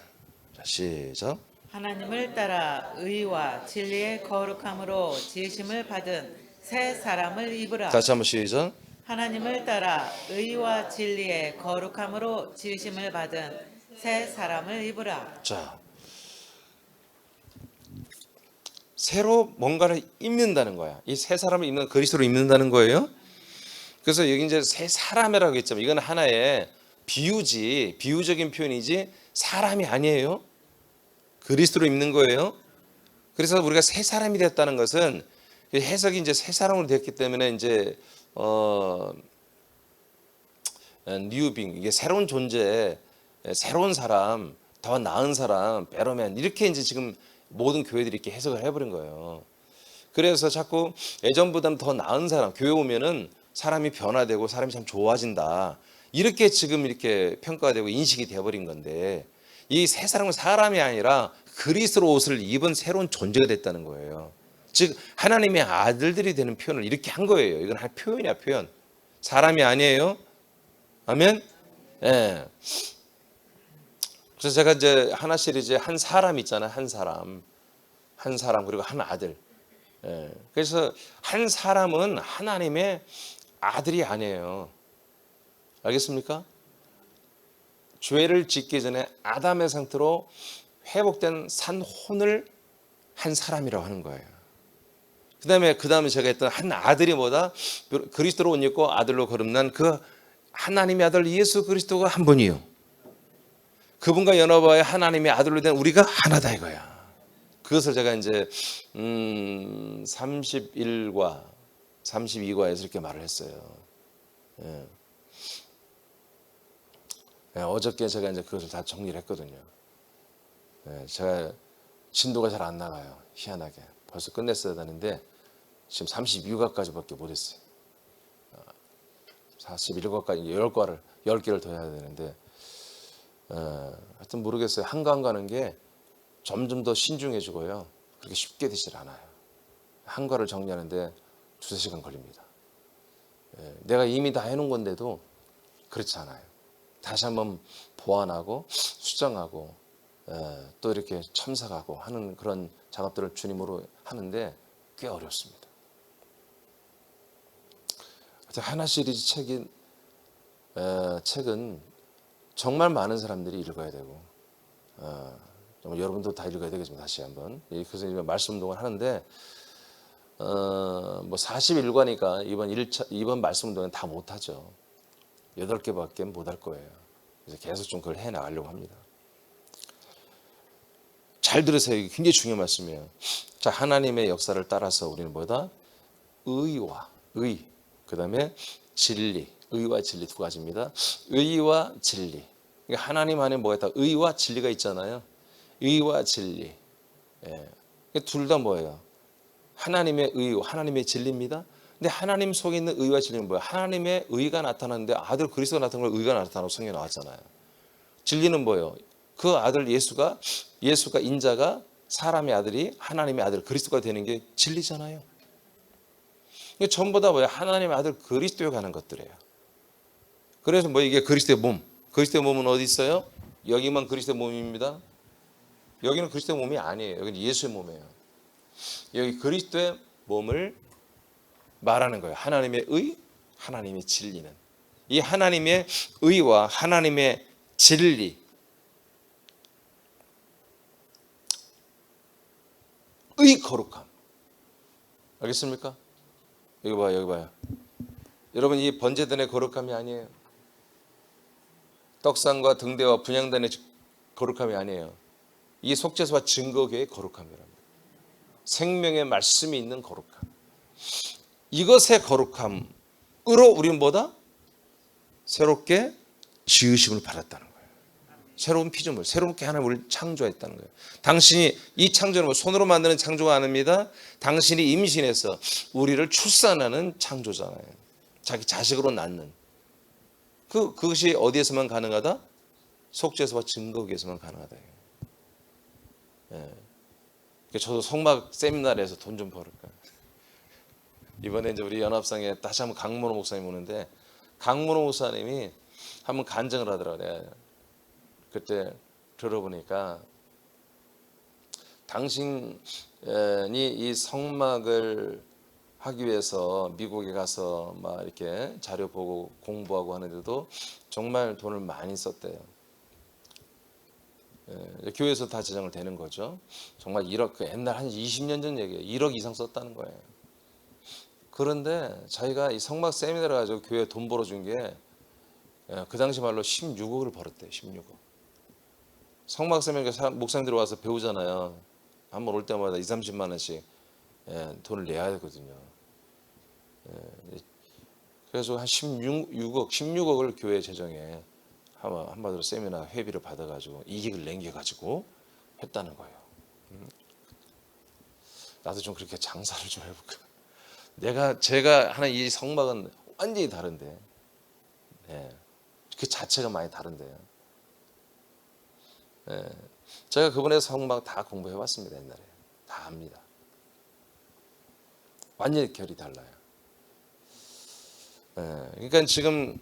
자, 시작. 하나님을 따라 의와 진리의 거룩함으로 지으심을 받은 새 사람을 입으라. 다시 한번 시작. 하나님을 따라 의와 진리의 거룩함으로 지으심을 받은 새 사람을 입으라. 자, 새로 뭔가를 입는다는 거야. 이 새 사람을 입는 그리스도로 입는다는 거예요. 그래서 여기 이제 새 사람이라고 했지만 이건 하나의 비유적인 표현이지 사람이 아니에요. 그리스도로 입는 거예요. 그래서 우리가 새 사람이 됐다는 것은 해석이 이제 새 사람으로 됐기 때문에 이제 뉴빙 이게 새로운 존재, 새로운 사람, 더 나은 사람, 베러맨 이렇게 이제 지금 모든 교회들이 이렇게 해석을 해버린 거예요. 그래서 자꾸 예전보다는 더 나은 사람, 교회 오면은 사람이 변화되고 사람이 참 좋아진다. 이렇게 지금 이렇게 평가되고 인식이 되어버린 건데 이 새 사람은 사람이 아니라 그리스도 옷을 입은 새로운 존재가 됐다는 거예요. 즉 하나님의 아들들이 되는 표현을 이렇게 한 거예요. 이건 한 표현이야, 표현. 사람이 아니에요. 아멘. 예. 그래서 제가 이제 하나 시리즈에 한 사람 있잖아요. 한 사람 그리고 한 아들. 예. 그래서 한 사람은 하나님의 아들이 아니에요. 알겠습니까? 죄를 짓기 전에 아담의 상태로 회복된 산혼을 한 사람이라고 하는 거예요. 그다음에 제가 했던 한 아들이 뭐다? 그리스도로 옷 입고 아들로 거듭난 그 하나님의 아들 예수 그리스도가 한 분이요. 그분과 연합하여 하나님의 아들로 된 우리가 하나다 이거야. 그것을 제가 이제 31과 32과에서 이렇게 말을 했어요. 예. 예, 어저께 제가 이제 그것을 다 정리를 했거든요. 예, 제가 진도가 잘 안 나가요. 희한하게. 벌써 끝냈어야 되는데 지금 32과까지밖에 못했어요. 41과까지 10개를 더 해야 되는데 하여튼 모르겠어요. 한강 가는 게 점점 더 신중해지고요. 그렇게 쉽게 되질 않아요. 한과를 정리하는데 2-3시간 걸립니다. 예, 내가 이미 다 해놓은 건데도 그렇지 않아요. 다시 한번 보완하고 수정하고 또 이렇게 첨삭하고 하는 그런 작업들을 주님으로 하는데 꽤 어렵습니다. 하나 시리즈 책은 정말 많은 사람들이 읽어야 되고 정말 여러분도 다 읽어야 되겠지만 다시 한번 그래서 말씀 운동을 하는데 뭐 41과니까 이번 말씀 운동은 다 못하죠. 8개밖에 못할 거예요. 그래서 계속 좀 그걸 해나가려고 합니다. 잘 들으세요. 이게 굉장히 중요한 말씀이에요. 자, 하나님의 역사를 따라서 우리는 뭐다? 그 다음에 진리. 의와 진리 두 가지입니다. 의와 진리. 그러니까 하나님 안에 뭐가 있다? 의와 진리가 있잖아요. 의와 진리. 예. 둘 다 뭐예요? 하나님의 의와 하나님의 진리입니다. 근데 하나님 속에 있는 의와 진리는 뭐예요? 하나님의 의가 나타났는데 아들 그리스도가 나타난 걸 의가 나타나고 성경에 나왔잖아요. 진리는 뭐예요? 그 아들 예수가 인자가 사람의 아들이 하나님의 아들 그리스도가 되는 게 진리잖아요. 이게 전부 다 뭐예요? 하나님의 아들 그리스도에 가는 것들이에요. 그래서 뭐 이게 그리스도의 몸. 그리스도의 몸은 어디 있어요? 여기만 그리스도의 몸입니다. 여기는 그리스도의 몸이 아니에요. 여기는 예수의 몸이에요. 여기 그리스도의 몸을 말하는 거예요. 하나님의 의, 하나님의 진리는. 이 하나님의 의와 하나님의 진리. 의 거룩함. 알겠습니까? 여기 봐요. 여러분 이 번제단의 거룩함이 아니에요. 떡상과 등대와 분향단의 거룩함이 아니에요. 이 속죄소와 증거교의 거룩함이랍니다. 생명의 말씀이 있는 거룩함. 이것의 거룩함으로 우리는 뭐다? 새롭게 지으심을 받았다는 거예요. 새로운 피조물, 새롭게 하나님 우리를 창조했다는 거예요. 당신이 이 창조는 뭐 손으로 만드는 창조가 아닙니다. 당신이 임신해서 우리를 출산하는 창조잖아요. 자기 자식으로 낳는. 그것이 어디에서만 가능하다? 속죄소와 증거교에서만 가능하다. 예. 저도 성막 세미나리에서 돈 좀 벌을까. 이번에 이제 우리 연합상에 다시 한번 강문호 목사님 오는데 강문호 목사님이 한번 간증을 하더라고요. 그때 들어보니까 당신이 이 성막을 하기 위해서 미국에 가서 막 이렇게 자료 보고 공부하고 하는데도 정말 돈을 많이 썼대요. 교회에서 다 제정을 되는 거죠. 정말 1억, 옛날 한 20년 전 얘기예요. 1억 이상 썼다는 거예요. 그런데 자기가 이 성막 세미나를 가지고 교회에 돈 벌어준 게 그 당시 말로 16억을 벌었대요. 16억. 성막 세미나에 목사님들이 와서 배우잖아요. 한번 올 때마다 20-30만 원씩 돈을 내야 되거든요. 그래서 한 16억을 교회 재정에 한마디로 세미나 회비를 받아가지고 이익을 남겨가지고 했다는 거예요. 나도 좀 그렇게 장사를 좀 해볼까. 제가 하는 이 성막은 완전히 다른데, 그 자체가 많이 다른데요. 제가 그분의 성막 다 공부해봤습니다. 옛날에 다 압니다. 완전히 결이 달라요. 그러니까 지금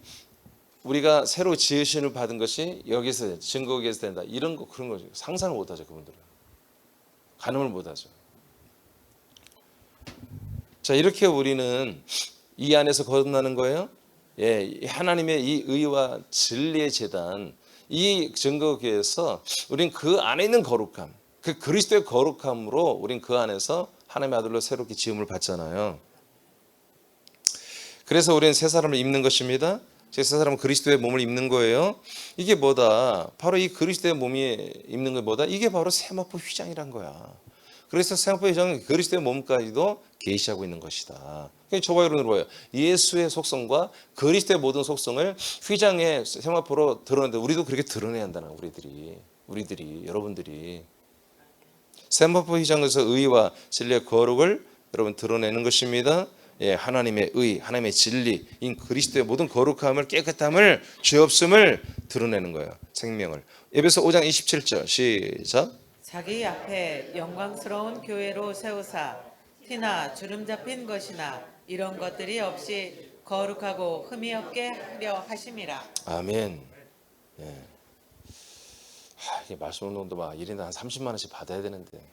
우리가 새로 지으심을 받은 것이 여기서 증거기에서 된다. 이런 거 그런 거 상상을 못하죠. 그분들은 가늠을 못하죠. 자, 이렇게 우리는 이 안에서 거듭나는 거예요. 하나님의 이 의와 진리의 제단, 이 증거기에서 우리는 그 안에 있는 거룩함, 그 그리스도의 거룩함으로 우리는 그 안에서 하나님의 아들로 새롭게 지음을 받잖아요. 그래서 우리는 새 사람을 입는 것입니다. 새 사람은 그리스도의 몸을 입는 거예요. 이게 뭐다? 바로 이 그리스도의 몸이 입는 게 뭐다? 이게 바로 세마포 휘장이란 거야. 그래서 세마포 휘장은 그리스도의 몸까지도 계시하고 있는 것이다. 저와 여러분들 뭐예요? 예수의 속성과 그리스도의 모든 속성을 휘장의 세마포로 드러내는데 우리도 그렇게 드러내야 한다는 우리들이 여러분들이 세마포 휘장에서 의와 진리의 거룩을 여러분 드러내는 것입니다. 하나님의 의, 하나님의 진리, 이 그리스도의 모든 거룩함을 깨끗함을 죄 없음을 드러내는 거예요. 생명을. 에베소 5장 27절 시작. 자기 앞에 영광스러운 교회로 세우사 티나 주름 잡힌 것이나 이런 것들이 없이 거룩하고 흠이 없게 하려 하심이라. 아멘. 이게 말씀 운동도 막 1인당 한 30만 원씩 받아야 되는데,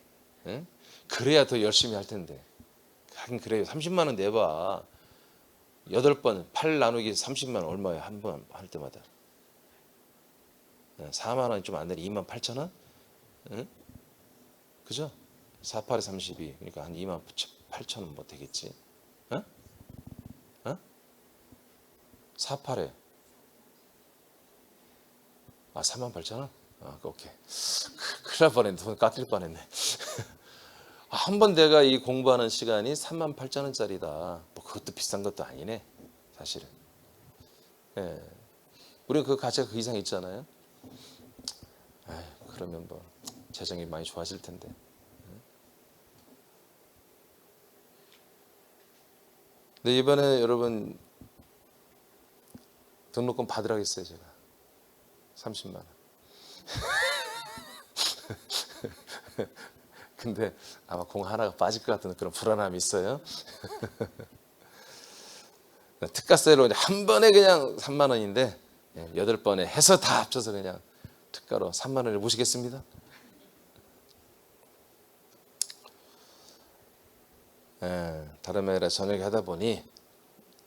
그래야 더 열심히 할 텐데. 하긴 그래요. 30만 원 내봐. 8번 8 나누기 30만 원 얼마예요? 한 번 할 때마다 4만 원이 좀 안 되니 2만 8천 원? 그죠? 4, 8에 32 그러니까 한 2만 8천 원 뭐 되겠지? 4, 8에 3만 8천 원? 오케이. 큰일 날 뻔했네. 돈 깎일 뻔했네. 한 번 내가 이 공부하는 시간이 3만 8천 원짜리다. 뭐 그것도 비싼 것도 아니네, 사실은. 우리는 그 가치가 그 이상 있잖아요. 그러면 뭐 재정이 많이 좋아질 텐데. 근데 이번에 여러분 등록금 받으라고 했어요, 제가. 30만 원. 근데 아마 공 하나가 빠질 것 같은 그런 불안함이 있어요. 특가세로 한 번에 그냥 3만 원인데 8번에 해서 다 합쳐서 그냥 특가로 3만 원을 모시겠습니다. 다른 말 아니라 저녁에 하다 보니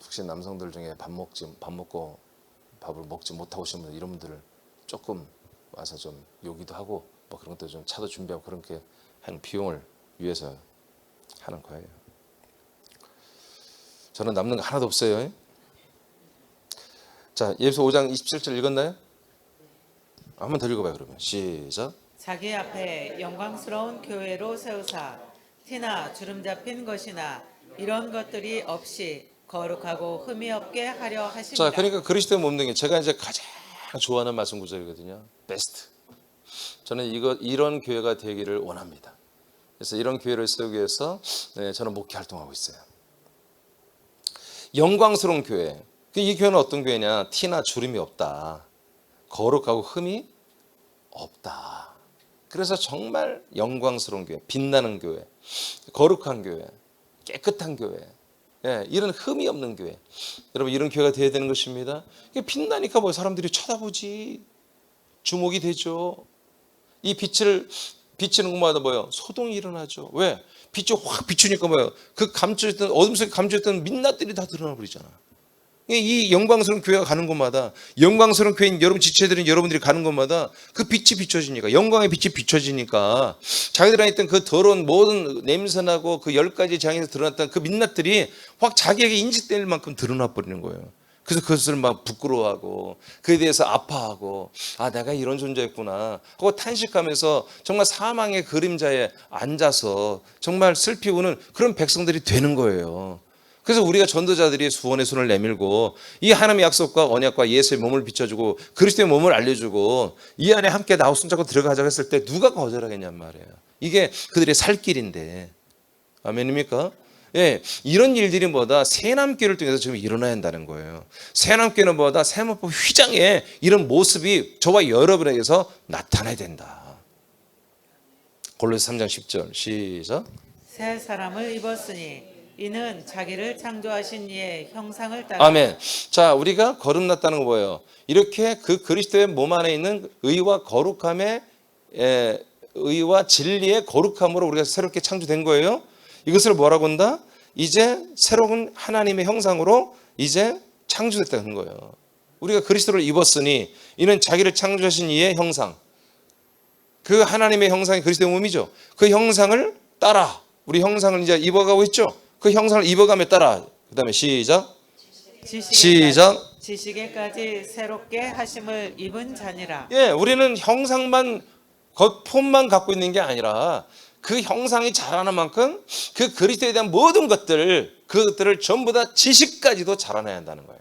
혹시 남성들 중에 밥을 먹지 못하고 오신 분들, 이런 분들을 조금 와서 좀 요기도 하고 뭐 그런 것도 좀 차도 준비하고 그렇게 하는 비용을 위해서 하는 거예요. 저는 남는 거 하나도 없어요. 자, 예수서 5장 27절 읽었나요? 한번 더 읽어봐요. 그러면 시작. 자기 앞에 영광스러운 교회로 세우사 티나 주름 잡힌 것이나 이런 것들이 없이 거룩하고 흠이 없게 하려 하십니다. 자, 그러니까 그리스도의 몸 등에 제가 이제 가장 좋아하는 말씀 구절이거든요. 베스트. 저는 이런 교회가 되기를 원합니다. 그래서 이런 교회를 세우기 위해서 저는 목회 활동하고 있어요. 영광스러운 교회. 이 교회는 어떤 교회냐? 티나 주름이 없다. 거룩하고 흠이 없다. 그래서 정말 영광스러운 교회, 빛나는 교회, 거룩한 교회, 깨끗한 교회, 이런 흠이 없는 교회. 여러분, 이런 교회가 되어야 되는 것입니다. 빛나니까 뭐 사람들이 쳐다보지, 주목이 되죠. 이 빛을 비치는 것마다 뭐예요? 소동이 일어나죠. 왜? 빛이 확 비추니까 뭐예요? 그 감춰있던, 어둠 속에 감춰있던 민낯들이 다 드러나 버리잖아. 이 영광스러운 교회가 가는 곳마다, 영광스러운 교회인 여러분 지체들인 여러분들이 가는 곳마다 그 빛이 비춰지니까, 영광의 빛이 비춰지니까 자기들 안에 있던 그 더러운 모든 냄새나고 그 10가지 장에서 드러났던 그 민낯들이 확 자기에게 인식될 만큼 드러나 버리는 거예요. 그래서 그것을 막 부끄러워하고 그에 대해서 아파하고, 내가 이런 존재였구나 하고 탄식하면서 정말 사망의 그림자에 앉아서 정말 슬피 우는 그런 백성들이 되는 거예요. 그래서 우리가 전도자들이 수원의 손을 내밀고 이 하나님의 약속과 언약과 예수의 몸을 비춰주고 그리스도의 몸을 알려주고 이 안에 함께 나와 손잡고 들어가자고 했을 때 누가 거절하겠냔 말이에요. 이게 그들의 살 길인데. 아멘입니까? 예, 이런 일들이 뭐다? 새남교를 통해서 지금 일어나야 한다는 거예요. 새남교는 뭐다? 세마포 휘장에 이런 모습이 저와 여러분에게서 나타나야 된다. 골로새 3장 10절 시작. 새 사람을 입었으니 이는 자기를 창조하신 이의 형상을 따라. 아멘. 자, 우리가 거듭났다는 거 뭐예요? 이렇게 그 그리스도의 몸 안에 있는 의와 거룩함의 의와 진리의 거룩함으로 우리가 새롭게 창조된 거예요. 이것을 뭐라고 한다? 이제 새로운 하나님의 형상으로 이제 창조됐다는 거예요. 우리가 그리스도를 입었으니 이는 자기를 창조하신 이의 형상. 그 하나님의 형상이 그리스도의 몸이죠. 그 형상을 따라 우리 형상을 이제 입어가고 있죠. 그 형상을 입어감에 따라. 그 다음에 시작. 지식에까지 새롭게 하심을 입은 자니라. 예, 우리는 형상만 겉폼만 갖고 있는 게 아니라 그 형상이 자라는 만큼 그 그리스도에 대한 모든 그것들을 전부 다 지식까지도 자라나야 한다는 거예요.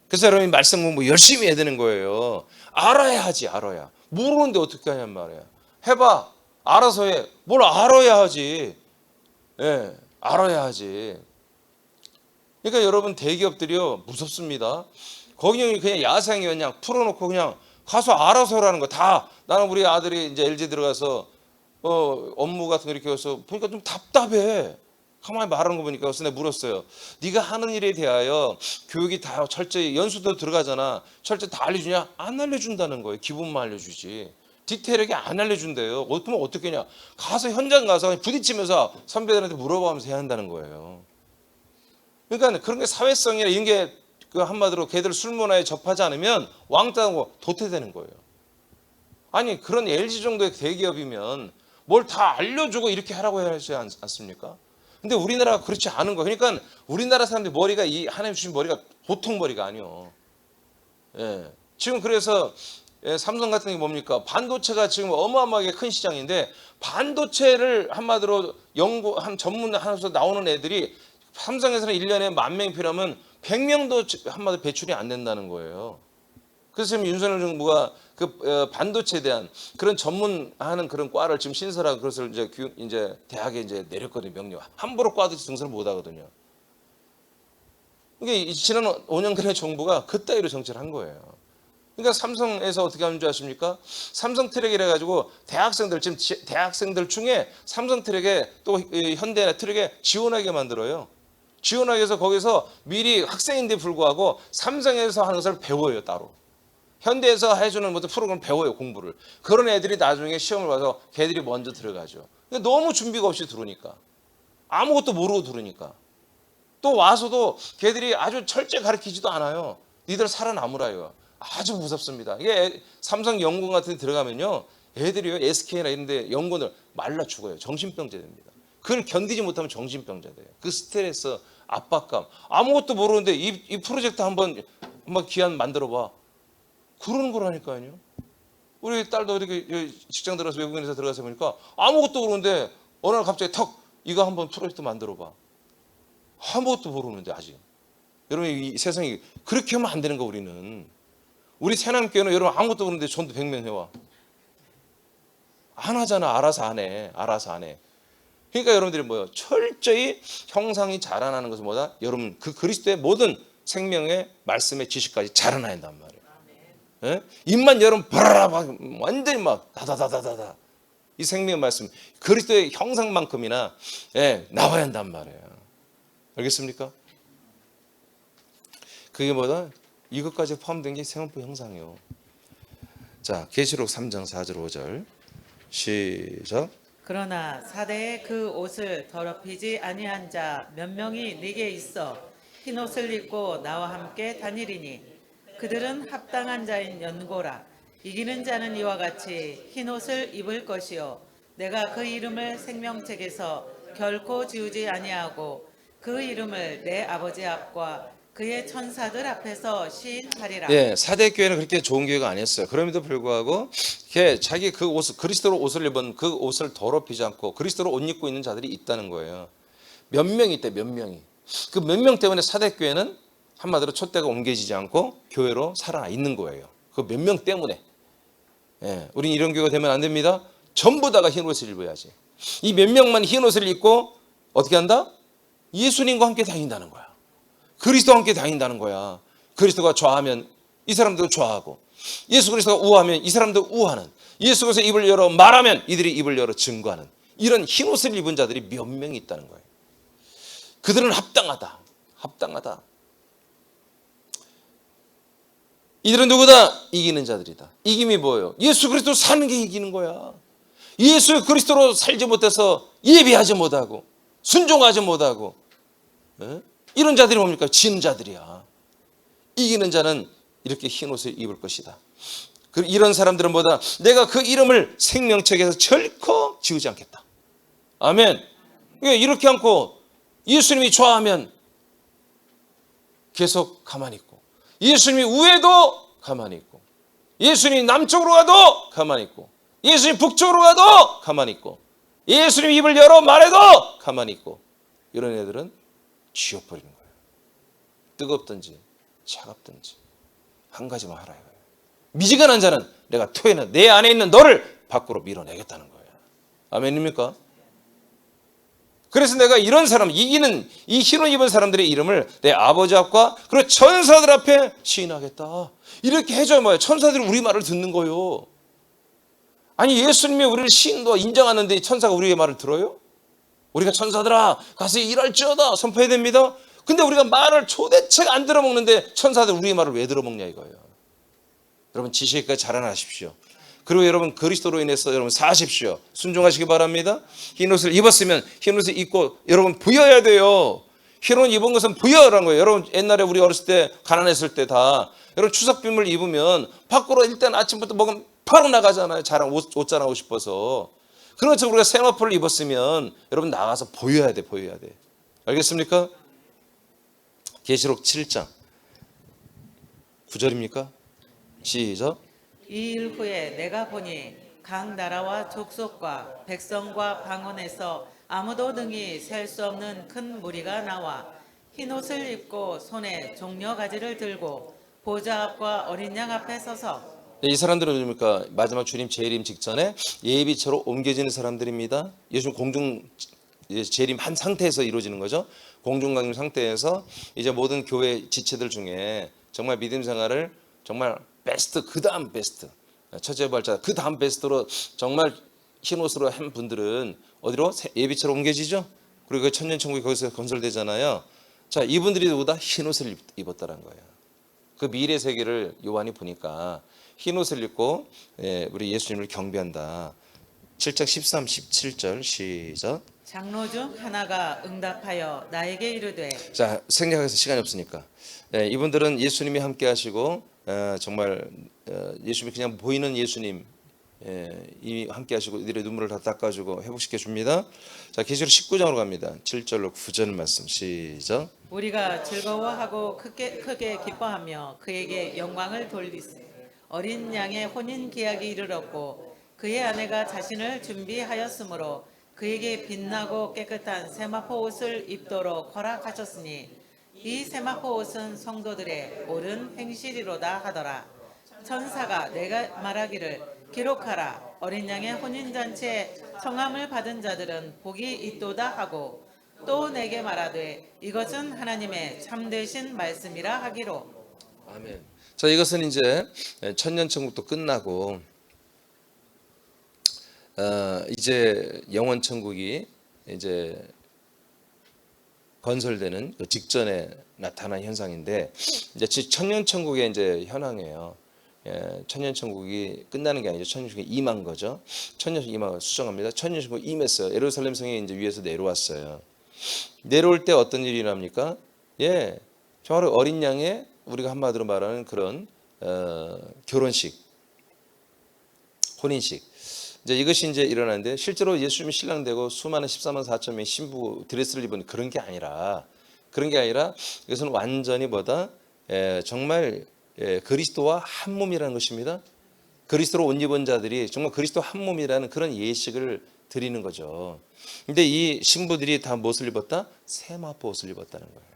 그래서 여러분이 말씀 공부 열심히 해야 되는 거예요. 알아야 하지, 알아야. 모르는데 어떻게 하냔 말이야. 해봐. 알아서 해. 뭘 알아야 하지. 예, 알아야 하지. 그러니까 여러분 대기업들이요 무섭습니다. 거기 그냥 야생이 그냥 풀어놓고 그냥 가서 알아서 하라는 거 다. 나는 우리 아들이 이제 LG 들어가서 업무 같은 거 이렇게 해서 보니까 좀 답답해. 가만히 말하는 거 보니까 그래서 내가 물었어요. 네가 하는 일에 대하여 교육이 다 철저히 연수도 들어가잖아. 철저히 다 알려주냐? 안 알려준다는 거예요. 기본만 알려주지. 디테일하게 안 알려준대요. 그러면 어떻게 하냐? 가서 현장 가서 그냥 부딪히면서 선배들한테 물어보면서 해야 한다는 거예요. 그러니까 그런 게 사회성이나 이런 게 그 한마디로 걔들 술 문화에 접하지 않으면 왕따하고 도태되는 거예요. 아니 그런 LG 정도의 대기업이면 뭘 다 알려주고 이렇게 하라고 해야 하지 않습니까? 근데 우리나라가 그렇지 않은 거예요. 그러니까 우리나라 사람들 머리가 이 하나님 주신 머리가 보통 머리가 아니요. 예. 지금 그래서 삼성 같은 게 뭡니까? 반도체가 지금 어마어마하게 큰 시장인데 반도체를 한마디로 연구한 전문하면서 나오는 애들이 삼성에서는 1년에 10,000명이 필요하면 100명도 한마디로 배출이 안 된다는 거예요. 그래서 지금 윤석열 정부가 그 반도체에 대한 그런 전문하는 그런 과를 지금 신설하고 그것을 이제 대학에 이제 내렸거든요. 명령. 함부로 과도 등록을 못 하거든요. 이게 지난 5년간의 정부가 그따위로 정치를 한 거예요. 그러니까 삼성에서 어떻게 하는 줄 아십니까? 삼성트랙이라 가지고 대학생들 지금 대학생들 중에 삼성트랙에 또 현대나 트랙에 지원하게 만들어요. 지원하게 해서 거기서 미리 학생인데 불구하고 삼성에서 하는 것을 배워요 따로. 현대에서 해주는 모든 프로그램 배워요 공부를. 그런 애들이 나중에 시험을 봐서 걔들이 먼저 들어가죠. 너무 준비가 없이 들어오니까 아무것도 모르고 들어오니까 또 와서도 걔들이 아주 철저히 가르치지도 않아요. 니들 살아남으라요. 아주 무섭습니다. 이게 삼성 연구원 같은 데 들어가면요 애들이요 SK나 이런 데 연구원들 말라 죽어요. 정신병자 됩니다. 그걸 견디지 못하면 정신병자 돼요. 그 스트레스, 압박감 아무것도 모르는데 이 프로젝트 한번 기한 만들어봐. 그러는 거라니까요. 우리 딸도 이렇게 직장 들어가서 외국인에서 들어가서 보니까 아무것도 모르는데 어느 날 갑자기 턱 이거 한번 프로젝트 만들어봐. 아무것도 모르는데 아직. 여러분 이 세상이 그렇게 하면 안 되는 거 우리는. 우리 새남교회는 여러분 아무것도 모르는데 전도 100명 해와. 안 하잖아. 알아서 안 해. 알아서 안 해. 그러니까 여러분들이 뭐예요? 철저히 형상이 자라나는 것은 뭐다? 여러분 그 그리스도의 모든 생명의 말씀의 지식까지 자라나야 한단 말이에요. 예? 입만 여러분 바라라 막 완전히 막 다다다다다다 이 생명의 말씀 그리스도의 형상만큼이나 나와야 한단 말이에요. 알겠습니까? 그게 뭐다? 이것까지 포함된 게 세마포 형상이요. 자, 계시록 3장 4절 5절 시작. 그러나 사대에 그 옷을 더럽히지 아니한 자 몇 명이 네게 있어 흰 옷을 입고 나와 함께 다니리니 그들은 합당한 자인 연고라. 이기는 자는 이와 같이 흰 옷을 입을 것이요 내가 그 이름을 생명책에서 결코 지우지 아니하고 그 이름을 내 아버지 앞과 그의 천사들 앞에서 시인하리라. 예, 사대 교회는 그렇게 좋은 교회가 아니었어요. 그럼에도 불구하고 자기 그 옷을 그리스도로 옷을 입은 그 옷을 더럽히지 않고 그리스도로 옷 입고 있는 자들이 있다는 거예요. 몇 명이 있대, 몇 명이. 그 몇 명 때문에 사대교회는 한마디로 촛대가 옮겨지지 않고 교회로 살아있는 거예요. 그 몇 명 때문에. 예, 우린 이런 교회가 되면 안 됩니다. 전부 다가 흰 옷을 입어야지. 이 몇 명만 흰 옷을 입고 어떻게 한다? 예수님과 함께 다닌다는 거야. 그리스도와 함께 다닌다는 거야. 그리스도가 좌하면 이 사람도 좌하고, 예수 그리스도가 우하면 이 사람도 우하는, 예수 그리스도 입을 열어 말하면 이들이 입을 열어 증거하는, 이런 흰 옷을 입은 자들이 몇 명이 있다는 거예요. 그들은 합당하다. 합당하다. 이들은 누구다? 이기는 자들이다. 이김이 뭐예요? 예수 그리스도 사는 게 이기는 거야. 예수 그리스도로 살지 못해서 예배하지 못하고 순종하지 못하고, 이런 자들이 뭡니까? 지는 자들이야. 이기는 자는 이렇게 흰 옷을 입을 것이다. 이런 사람들은 뭐다? 내가 그 이름을 생명책에서 결코 지우지 않겠다. 아멘. 이렇게 않고 예수님이 좌하면 계속 가만히 있고, 예수님이 우에도 가만히 있고, 예수님이 남쪽으로 가도 가만히 있고, 예수님이 북쪽으로 가도 가만히 있고, 예수님이 입을 열어 말해도 가만히 있고, 이런 애들은 쥐어버리는 거예요. 뜨겁든지 차갑든지 한 가지만 하라 이거예요. 미지근한 자는 내가 토해는 내 안에 있는 너를 밖으로 밀어내겠다는 거예요. 아멘입니까? 그래서 내가 이런 사람, 이기는 이 흰옷 입은 사람들의 이름을 내 아버지 앞과 그리고 천사들 앞에 시인하겠다. 이렇게 해줘야 뭐예요? 천사들이 우리 말을 듣는 거예요. 아니, 예수님이 우리를 시인도 인정하는데 천사가 우리의 말을 들어요? 우리가 천사들아 가서 일할지어다 선포해야 됩니다. 근데 우리가 말을 도대체 안 들어먹는데 천사들 우리의 말을 왜 들어먹냐 이거예요. 여러분 지식까지 자라나십시오. 그리고 여러분 그리스도로 인해서 여러분 사십시오. 순종하시기 바랍니다. 흰옷을 입었으면 흰옷을 입고 여러분 부여해야 돼요. 흰옷 입은 것은 부여라는 거예요. 여러분 옛날에 우리 어렸을 때 가난했을 때 다 여러분 추석빔을 입으면 밖으로 일단 아침부터 먹으면 바로 나가잖아요. 옷 자랑하고 싶어서. 그런 것처럼 우리가 세마포를 입었으면 여러분 나가서 보여야 돼. 보여야 돼. 알겠습니까? 계시록 7장 9절입니까? 시작. 이 일 후에 내가 보니 각 나라와 족속과 백성과 방언에서 아무도 등이 셀 수 없는 큰 무리가 나와 흰 옷을 입고 손에 종려 가지를 들고 보좌 앞과 어린 양 앞에 서서. 이 사람들은 뭡니까? 마지막 주님 재림 직전에 예비처로 옮겨지는 사람들입니다. 예수님 공중 재림한 상태에서 이루어지는 거죠. 공중 강림 상태에서 이제 모든 교회 지체들 중에 정말 믿음 생활을 정말 베스트, 그 다음 베스트, 첫째 발자 그 다음 베스트로 정말 흰 옷으로 한 분들은 어디로? 예비처로 옮겨지죠. 그리고 그 천년천국이 거기서 건설되잖아요. 자, 이분들이 누구다? 흰 옷을 입었다는 거예요. 그 미래 세계를 요한이 보니까 흰 옷을 입고 우리 예수님을 경배한다. 7장 13, 17절 시작. 장로 중 하나가 응답하여 나에게 이르되. 자, 생략해서 시간이 없으니까 이분들은 예수님이 함께 하시고 정말 예수님이 그냥 보이는 예수님 이 함께 하시고 이들의 눈물을 다 닦아주고 회복시켜 줍니다. 자, 계시록 19장으로 갑니다. 7절로 9절 말씀 시작. 우리가 즐거워하고 크게 기뻐하며 그에게 영광을 돌리세. 어린 양의 혼인 계약이 이르렀고 그의 아내가 자신을 준비하였으므로 그에게 빛나고 깨끗한 세마포 옷을 입도록 허락하셨으니 이 세마포 옷은 성도들의 옳은 행실이로다 하더라. 천사가 내가 말하기를 기록하라. 어린 양의 혼인잔치에 청함을 받은 자들은 복이 있도다 하고 또 내게 말하되 이것은 하나님의 참되신 말씀이라 하기로. 아멘. 자, 이것은 이제 천년천국도 끝나고 이제 영원천국이 이제 건설되는 그 직전에 나타난 현상인데 이제 천년천국의 이제 현황이에요. 천년천국이 끝나는 게 아니죠. 천년천국이 임한 거죠. 천년천국 임한 수정합니다. 천년천국 임했어요. 예루살렘 성에 이제 위에서 내려왔어요. 내려올 때 어떤 일이 일어납니까? 정말 어린 양의 우리가 한마디로 말하는 그런 결혼식, 혼인식. 이제 이것이 이제 일어나는데 실제로 예수님이 신랑 되고 수많은 14만 4천 명의 신부 드레스를 입은 그런 게 아니라 이것은 완전히 뭐다? 정말 그리스도와 한 몸이라는 것입니다. 그리스도로 옷 입은 자들이 정말 그리스도 한 몸이라는 그런 예식을 드리는 거죠. 근데 이 신부들이 다 무엇을 입었다? 세마포 옷을 입었다는 거예요.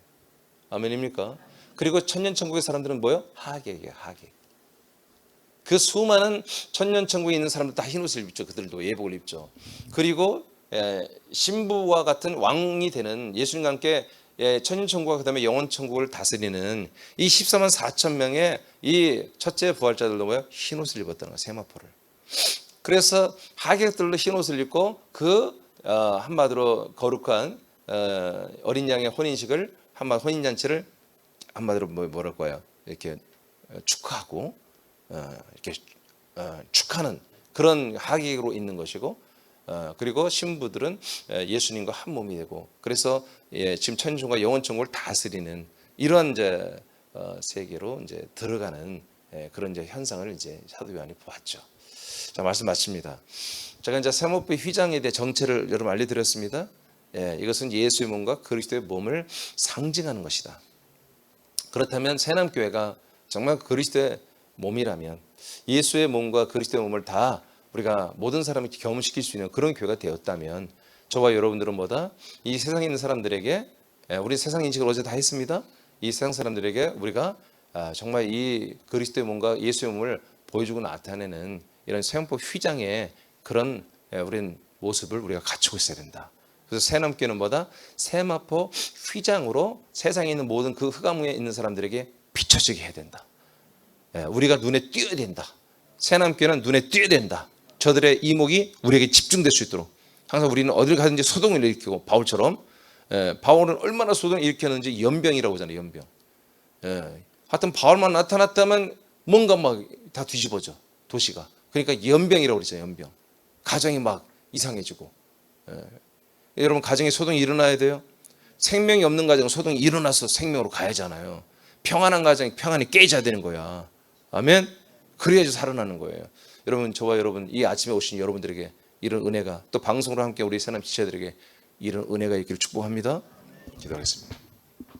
아멘입니까? 그리고 천년천국의 사람들은 뭐예요? 하객이에요. 하객. 그 수많은 천년천국에 있는 사람들 다 흰옷을 입죠. 그들도 예복을 입죠. 그리고 신부와 같은 왕이 되는 예수님과 함께 천년천국과 그 다음에 영원천국을 다스리는 이 14만 4천 명의 이 첫째 부활자들도 뭐예요? 흰옷을 입었다는 거예요. 세마포를. 그래서 하객들도 흰옷을 입고 그 한마디로 거룩한 어린 양의 혼인식을 혼인잔치를 한마디로 뭐랄 거예요? 이렇게 축하하고 이렇게 축하는 그런 하객으로 있는 것이고, 그리고 신부들은 예수님과 한 몸이 되고, 그래서 지금 천중과 영원천국을 다스리는 이러한 이제 세계로 이제 들어가는 그런 이제 현상을 이제 사도 요한이 보았죠. 자, 말씀 마칩니다. 제가 이제 세마포 휘장에 대해 정체를 여러분 알려드렸습니다. 이것은 예수의 몸과 그리스도의 몸을 상징하는 것이다. 그렇다면 새남교회가 정말 그리스도의 몸이라면 예수의 몸과 그리스도의 몸을 다 우리가 모든 사람이 경험시킬 수 있는 그런 교회가 되었다면 저와 여러분들은 뭐다? 이 세상에 있는 사람들에게 우리 세상 인식을 어제 다 했습니다. 이 세상 사람들에게 우리가 정말 이 그리스도의 몸과 예수의 몸을 보여주고 나타내는 이런 세마포 휘장의 그런 우리는 모습을 우리가 갖추고 있어야 된다. 그래서 새남교회는 뭐다? 세마포 휘장으로 세상에 있는 모든 그 흑암에 있는 사람들에게 비춰지게 해야 된다. 우리가 눈에 띄어야 된다. 새남교회는 눈에 띄어야 된다. 저들의 이목이 우리에게 집중될 수 있도록 항상 우리는 어딜 가든지 소동을 일으키고 바울처럼 바울은 얼마나 소동을 일으켰는지 연병이라고 하잖아요. 연병. 하여튼 바울만 나타났다면 뭔가 막 다 뒤집어져 도시가. 그러니까 연병이라고 그러잖아요. 연병. 가정이 막 이상해지고. 여러분 가정에 소동이 일어나야 돼요. 생명이 없는 가정은 소동이 일어나서 생명으로 가야잖아요. 평안한 가정이 평안이 깨져야 되는 거야. 아멘. 그래야지 살아나는 거예요. 여러분 저와 여러분 이 아침에 오신 여러분들에게 이런 은혜가 또 방송으로 함께 우리 새남 지체들에게 이런 은혜가 있기를 축복합니다. 기도하겠습니다.